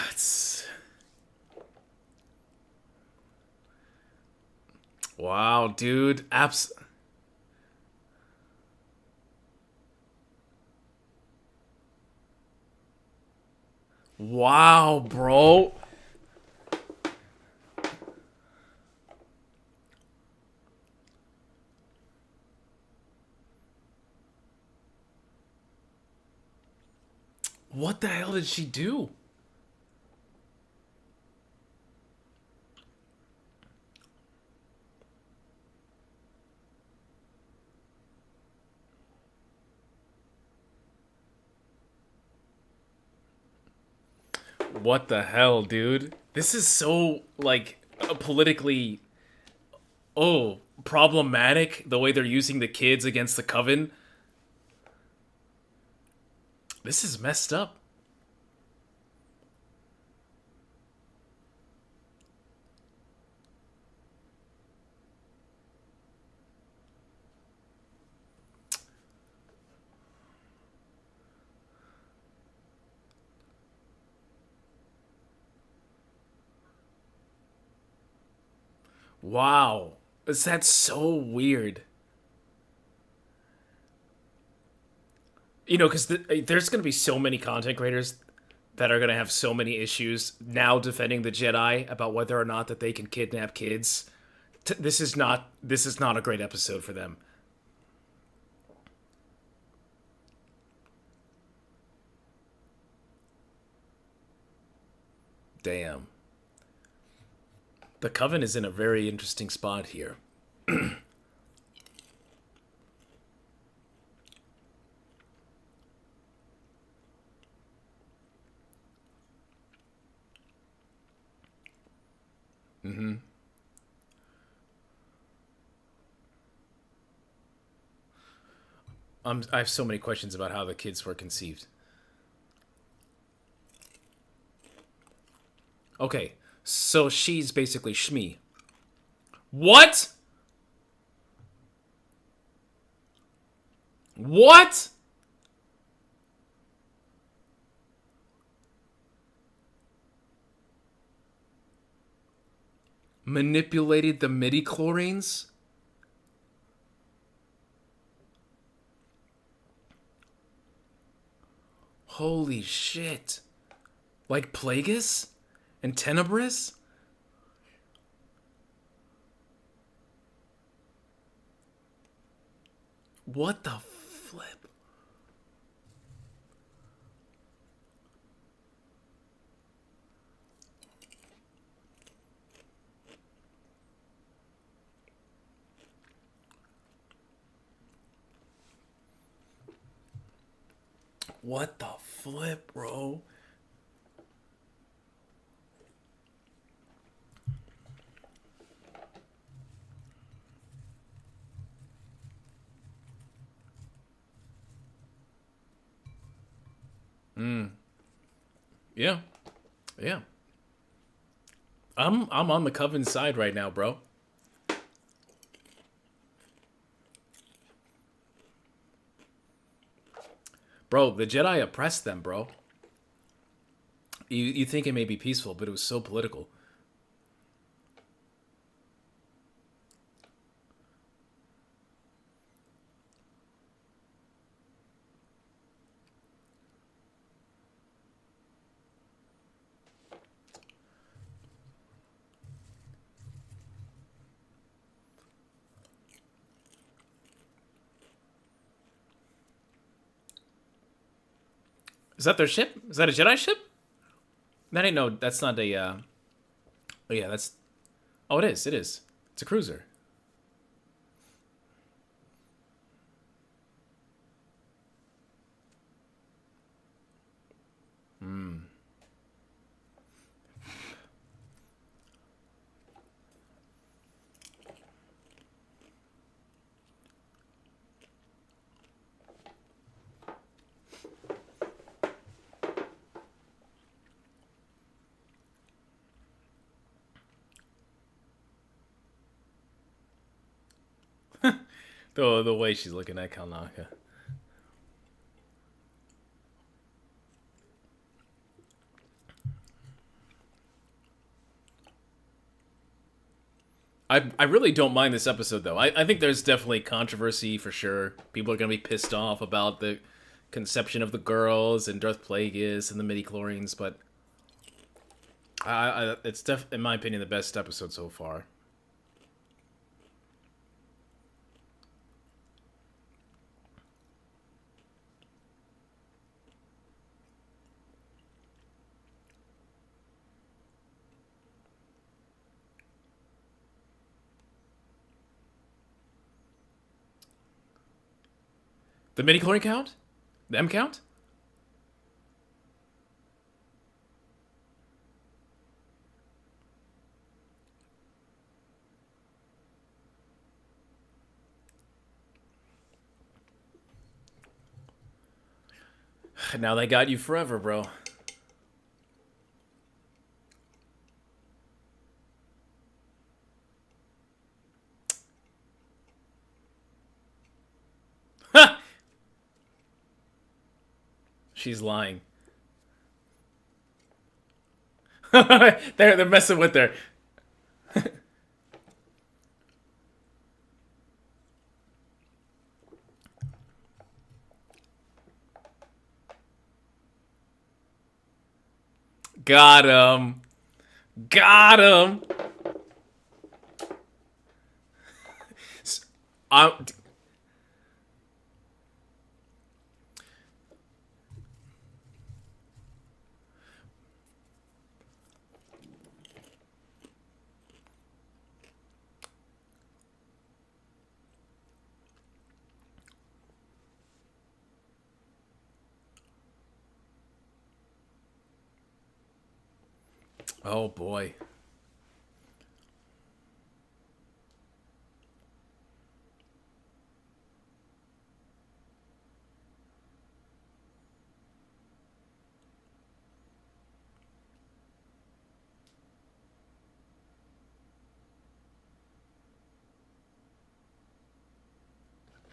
It's... Wow, dude. Wow, bro. What the hell did she do? What the hell, dude? This is so, like, politically, problematic, the way they're using the kids against the Coven. This is messed up. Wow. That's so weird. Because there's going to be so many content creators that are going to have so many issues now defending the Jedi about whether or not that they can kidnap kids. This is not a great episode for them. Damn. The Coven is in a very interesting spot here. I have so many questions about how the kids were conceived. Okay, so she's basically Shmi. What? What? Manipulated the midi-chlorines? Holy shit. Like Plagueis? And Tenebris? What the flip? What the flip, bro? Yeah. Yeah. I'm on the Coven side right now, bro. Bro, the Jedi oppressed them, bro. You think it may be peaceful, but it was so political. Is that their ship? Is that a Jedi ship? That ain't no. That's not a. Oh yeah, that's. Oh, it is. It is. It's a cruiser. The way she's looking at Kalnaka. I really don't mind this episode though. I think there's definitely controversy for sure. People are gonna be pissed off about the conception of the girls and Darth Plagueis and the midi-chlorians, but it's in my opinion the best episode so far. The midi-chlorian count? The M count? Now they got you forever, bro. She's lying. They're messing with her. Got him. Got him. I'm. Oh boy.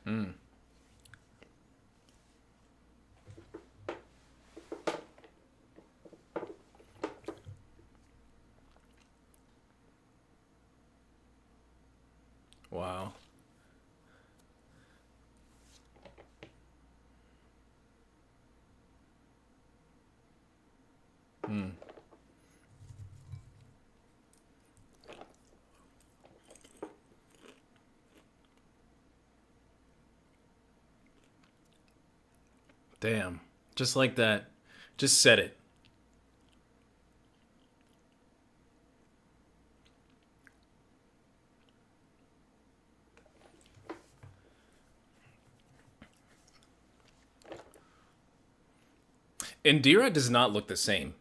Hmm. Wow. Hmm. Damn. Just like that. Just said it. Indira does not look the same.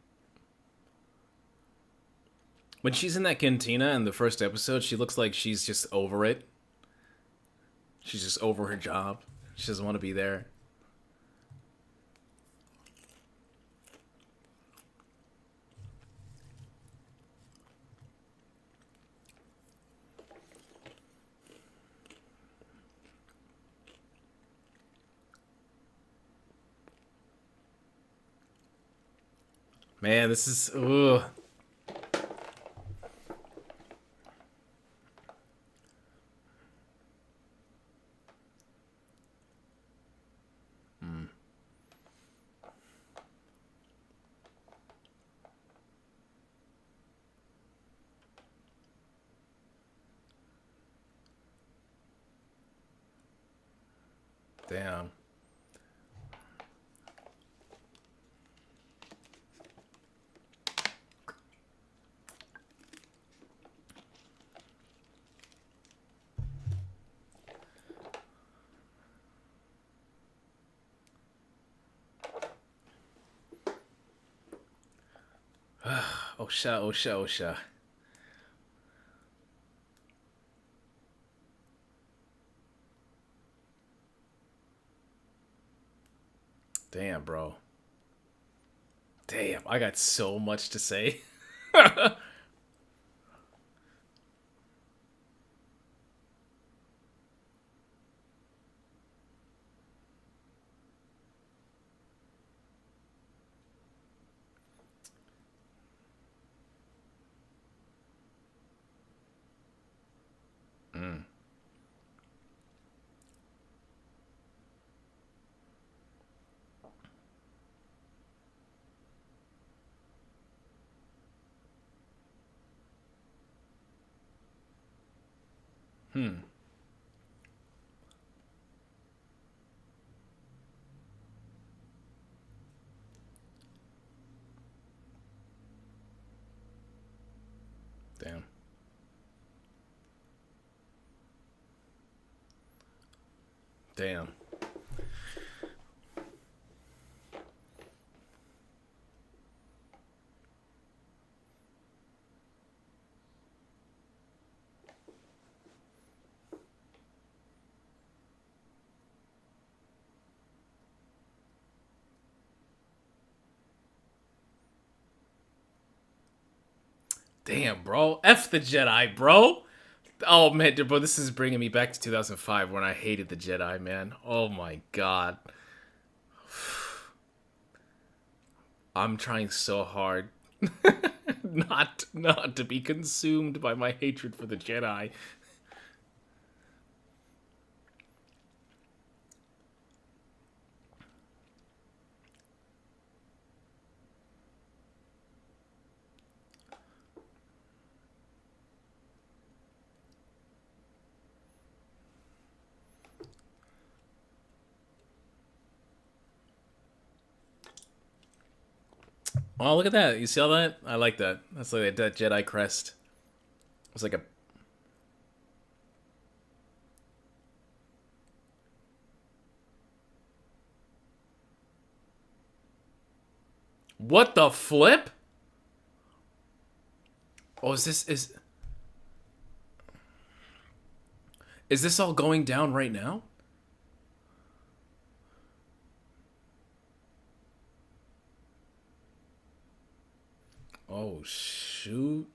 When she's in that cantina in the first episode, she looks like she's just over it. She's just over her job. She doesn't want to be there. Man, this is... Ugh. Damn. Osha, Osha, Osha. Damn, bro. Damn, I got so much to say. Mm. Hmm. Damn. Damn. Damn, bro. F the Jedi, bro. Oh, man, bro, this is bringing me back to 2005 when I hated the Jedi, man. Oh, my God. I'm trying so hard not to be consumed by my hatred for the Jedi. Oh, look at that. You see all that? I like that. That's like that Jedi crest. It's like a... What the flip? Oh, is this all going down right now? Oh, shoot.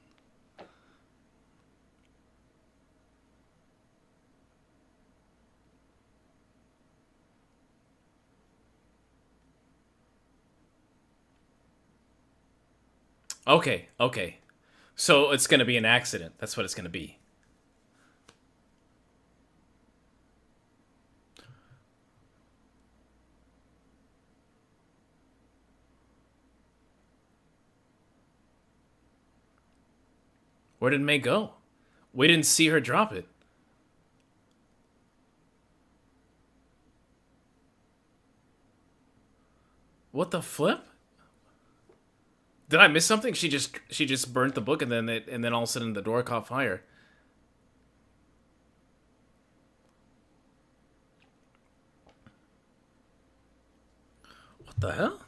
Okay, okay. So it's going to be an accident. That's what it's going to be. Where did May go? We didn't see her drop it. What the flip? Did I miss something? She just burnt the book and then all of a sudden the door caught fire. What the hell?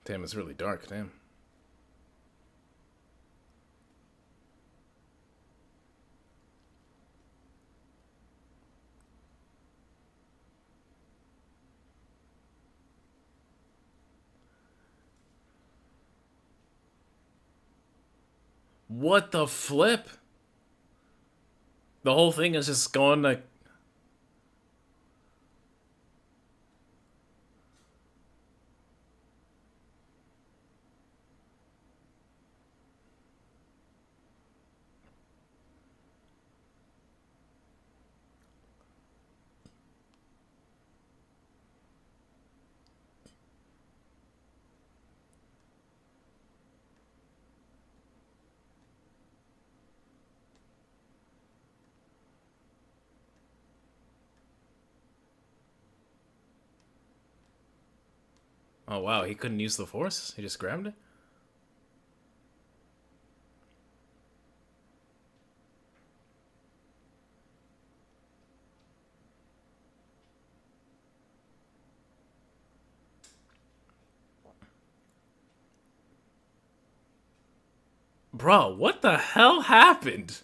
Damn, it's really dark. Damn. What the flip? The whole thing is just going to... Oh, wow, he couldn't use the Force? He just grabbed it? Bro, what the hell happened?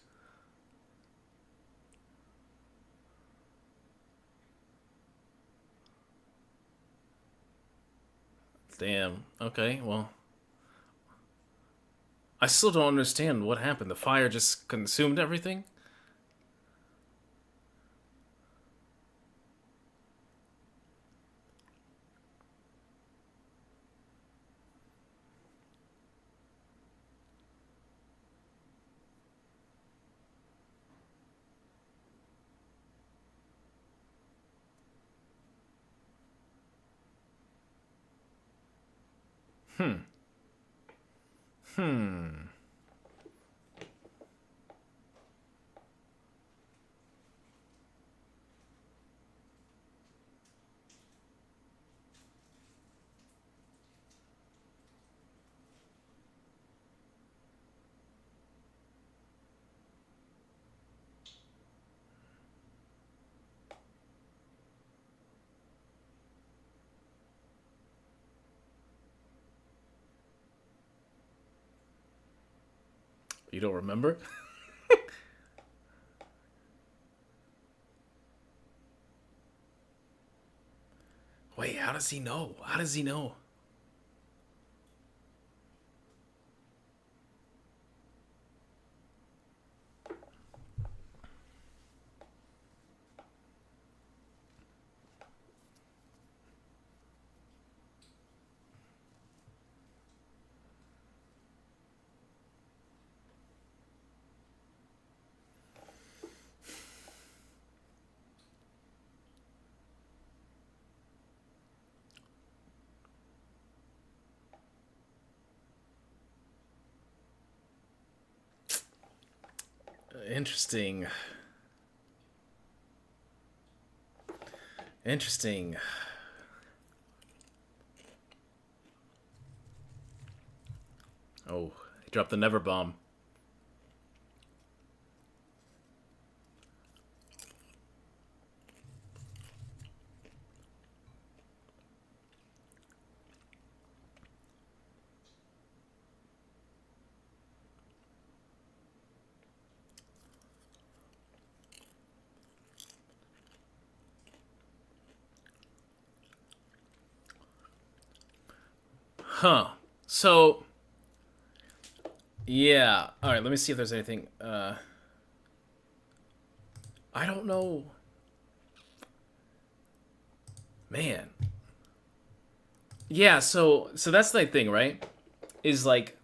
Damn. Okay, well... I still don't understand what happened. The fire just consumed everything? You don't remember? Wait, how does he know? How does he know? Interesting. Interesting. Oh, he dropped the never bomb. Huh. So, yeah. All right, let me see if there's anything. I don't know. Man. Yeah, so that's the thing, right? Is like,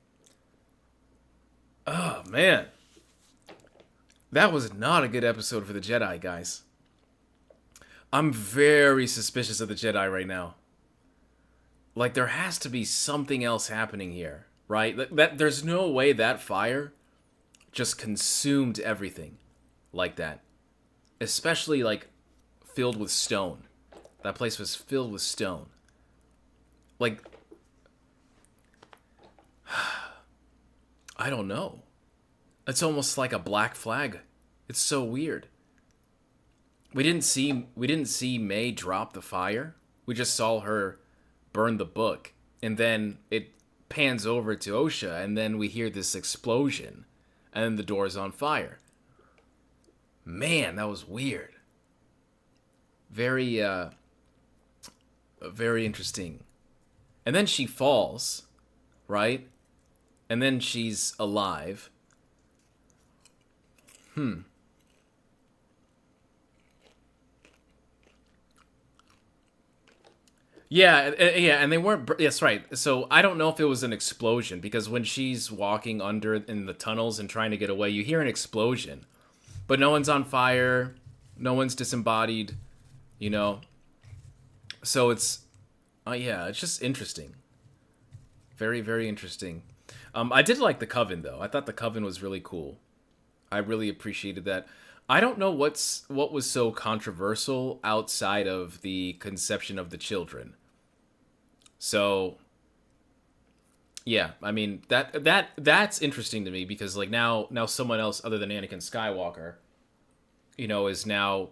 oh man. That was not a good episode for the Jedi, guys. I'm very suspicious of the Jedi right now. Like, there has to be something else happening here, right? That there's no way that fire just consumed everything like that. Especially, like, filled with stone. That place was filled with stone. Like, I don't know. It's almost like a black flag. It's so weird. We didn't see May drop the fire. We just saw her burn the book, and then it pans over to Osha, and then we hear this explosion, and then the door's on fire. Man, that was weird. Very very interesting. And then she falls, right? And then she's alive. Yeah, yeah, and they weren't. Yes, right. So I don't know if it was an explosion because when she's walking under in the tunnels and trying to get away, you hear an explosion, but no one's on fire, no one's disembodied, you know. So it's, yeah, it's just interesting. Very, very interesting. I did like the Coven though. I thought the Coven was really cool. I really appreciated that. I don't know what was so controversial outside of the conception of the children. So yeah, I mean that's interesting to me because like now someone else other than Anakin Skywalker, is now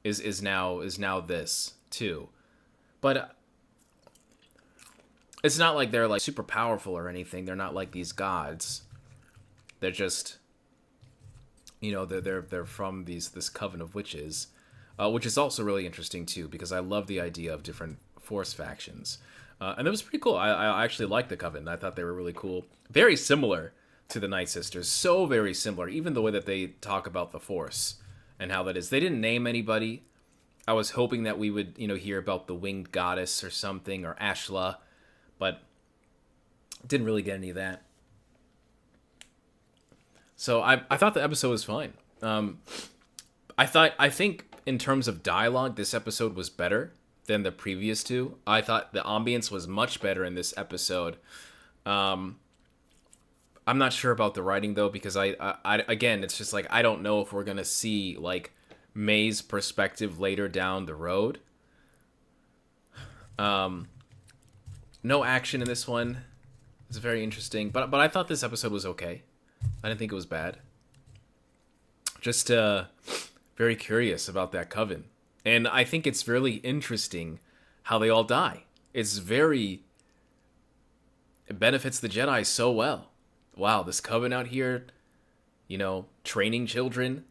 is now this too. But it's not like they're like super powerful or anything. They're not like these gods. They're just they're from this coven of witches, which is also really interesting too because I love the idea of different Force factions, and it was pretty cool. I actually liked the Coven. I thought they were really cool. Very similar to the Night Sisters, so very similar. Even the way that they talk about the Force and how that is. They didn't name anybody. I was hoping that we would hear about the winged goddess or something or Ashla, but didn't really get any of that. So I thought the episode was fine. I think in terms of dialogue, this episode was better than the previous two. I thought the ambience was much better in this episode. I'm not sure about the writing though because I again it's just like I don't know if we're gonna see like May's perspective later down the road. No action in this one. It's very interesting, but I thought this episode was okay. I didn't think it was bad. Just very curious about that Coven. And I think it's really interesting how they all die. It benefits the Jedi so well. Wow, this Coven out here, training children.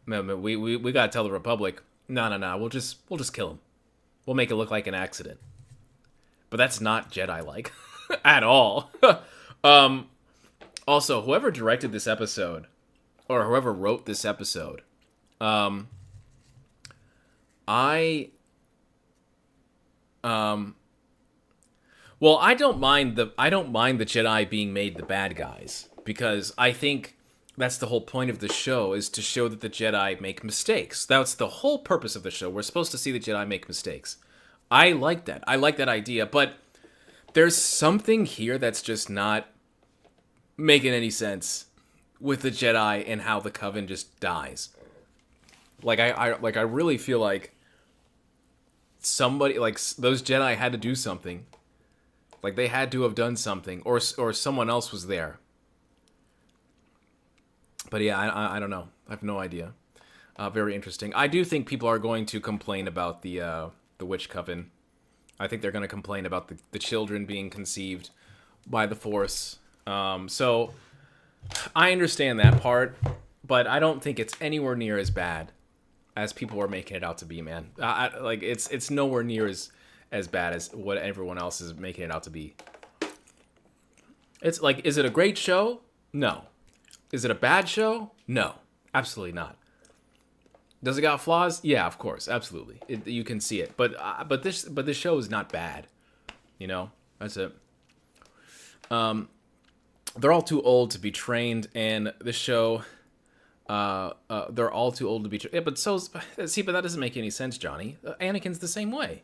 Man, we gotta tell the Republic, no, we'll just kill him. We'll make it look like an accident. But that's not Jedi-like at all. Also, whoever directed this episode, or whoever wrote this episode, I don't mind the Jedi being made the bad guys because I think that's the whole point of the show is to show that the Jedi make mistakes. That's the whole purpose of the show. We're supposed to see the Jedi make mistakes. I like that. I like that idea, but there's something here that's just not making any sense with the Jedi and how the Coven just dies. Like I really feel like somebody like those Jedi had to do something. Like they had to have done something, or someone else was there. But yeah, I don't know. I have no idea. Very interesting. I do think people are going to complain about the Witch Coven. I think they're going to complain about the children being conceived by the Force. So I understand that part, but I don't think it's anywhere near as bad as people are making it out to be, man. Like it's nowhere near as bad as what everyone else is making it out to be. It's like, is it a great show? No. Is it a bad show? No, absolutely not. Does it got flaws? Yeah, of course, absolutely. You can see it, but this show is not bad. That's it. They're all too old to be trained, and this show, they're all too old to be trained. Yeah, but but that doesn't make any sense, Johnny. Anakin's the same way.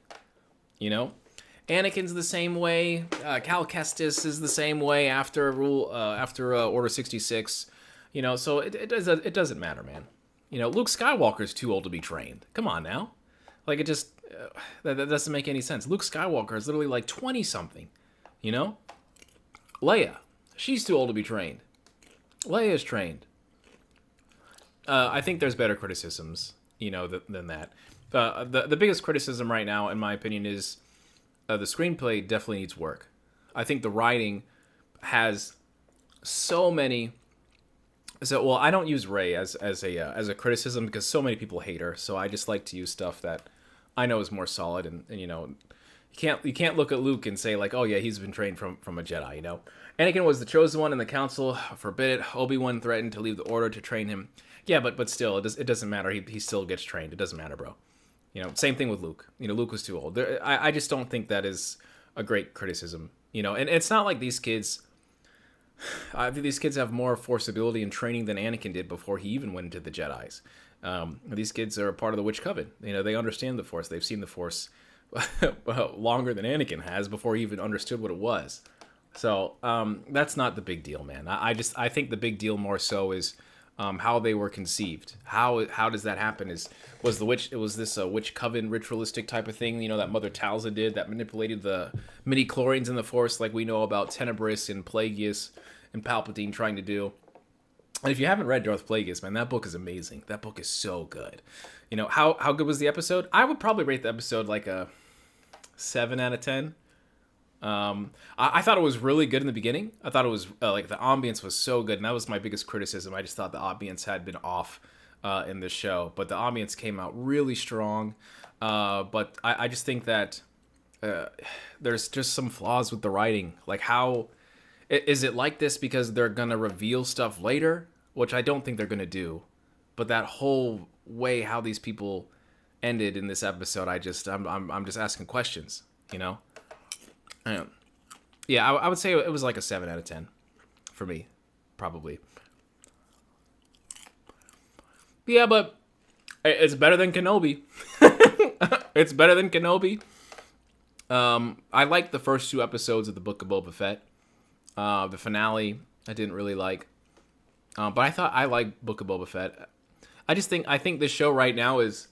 Anakin's the same way. Cal Kestis is the same way after Order 66. So it doesn't matter, man. Luke Skywalker's too old to be trained. Come on now. Like it just that doesn't make any sense. Luke Skywalker is literally like 20 something. Leia, she's too old to be trained. Leia is trained. I think there's better criticisms, than that. The biggest criticism right now, in my opinion, is the screenplay definitely needs work. I think the writing has so many. So, well, I don't use Rey as a criticism because so many people hate her. So I just like to use stuff that I know is more solid and You can't look at Luke and say like, oh yeah, he's been trained from a Jedi, you know. Anakin was the chosen one, and the Council forbid it. Obi-Wan threatened to leave the Order to train him. Yeah, but still, it doesn't matter. He still gets trained. It doesn't matter, bro. You know, same thing with Luke. You know, Luke was too old. I just don't think that is a great criticism. You know, and it's not like these kids. I think these kids have more Force ability and training than Anakin did before he even went into the Jedi's. These kids are a part of the Witch Coven. You know, they understand the Force. They've seen the Force longer than Anakin has before he even understood what it was. So that's not the big deal, man. I think the big deal more so is how they were conceived. How does that happen? Was this a Witch Coven ritualistic type of thing? You know, that Mother Talza did that manipulated the midi-chlorians in the Force, like we know about Tenebris and Plagueis and Palpatine trying to do. And if you haven't read Darth Plagueis, man, that book is amazing. That book is so good. You know, how good was the episode? I would probably rate the episode like a 7 out of 10. I thought it was really good in the beginning. I thought it was like the ambience was so good, and that was my biggest criticism. I just thought the ambience had been off in this show, but the ambience came out really strong. But I just think that there's just some flaws with the writing. Like, how is it like this because they're gonna reveal stuff later, which I don't think they're gonna do. But that whole way how these people ended in this episode, I'm just asking questions, you know. Yeah, I would say it was like a 7 out of 10 for me, probably. Yeah, but it's better than Kenobi. It's better than Kenobi. I liked the first 2 episodes of the Book of Boba Fett. The finale, I didn't really like. But I liked Book of Boba Fett. I think this show right now is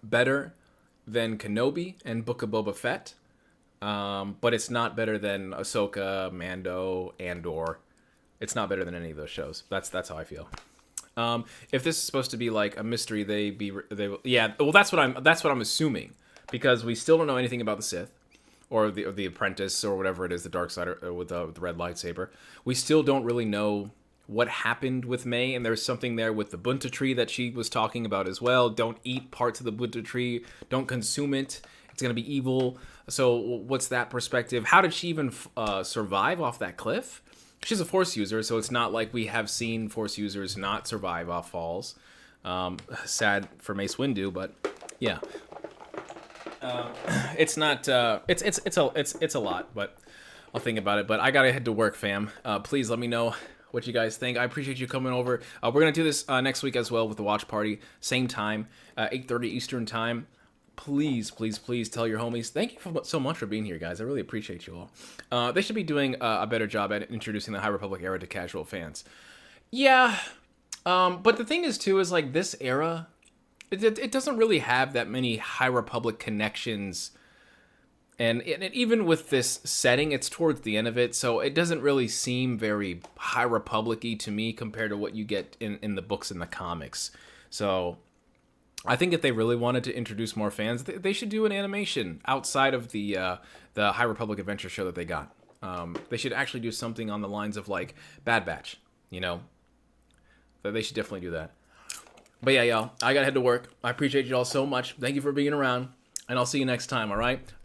better than Kenobi and Book of Boba Fett. But it's not better than Ahsoka, Mando, Andor. It's not better than any of those shows. That's how I feel. If this is supposed to be like a mystery, that's what I'm assuming, because we still don't know anything about the Sith or the Apprentice or whatever it is, the dark side with the red lightsaber. We still don't really know what happened with May, and there's something there with the Bunta tree that she was talking about as well. Don't eat parts of the Bunta tree. Don't consume it. It's going to be evil. So what's that perspective? How did she even survive off that cliff? She's a Force user, so it's not like we have seen Force users not survive off falls. Sad for Mace Windu, but yeah. It's not. It's a lot, but I'll think about it. But I gotta head to work, fam. Please let me know what you guys think. I appreciate you coming over. We're gonna do this next week as well with the watch party, same time, 8:30 Eastern time. Please tell your homies. Thank you so much for being here, guys. I really appreciate you all. They should be doing a better job at introducing the High Republic era to casual fans. Yeah, but the thing is, too, is like this era, it doesn't really have that many High Republic connections. And even with this setting, it's towards the end of it, so it doesn't really seem very High Republic-y to me compared to what you get in the books and the comics. So I think if they really wanted to introduce more fans, they should do an animation outside of the High Republic adventure show that they got. They should actually do something on the lines of like Bad Batch, you know. They should definitely do that. But yeah, y'all, I gotta head to work. I appreciate you all so much. Thank you for being around, and I'll see you next time. All right.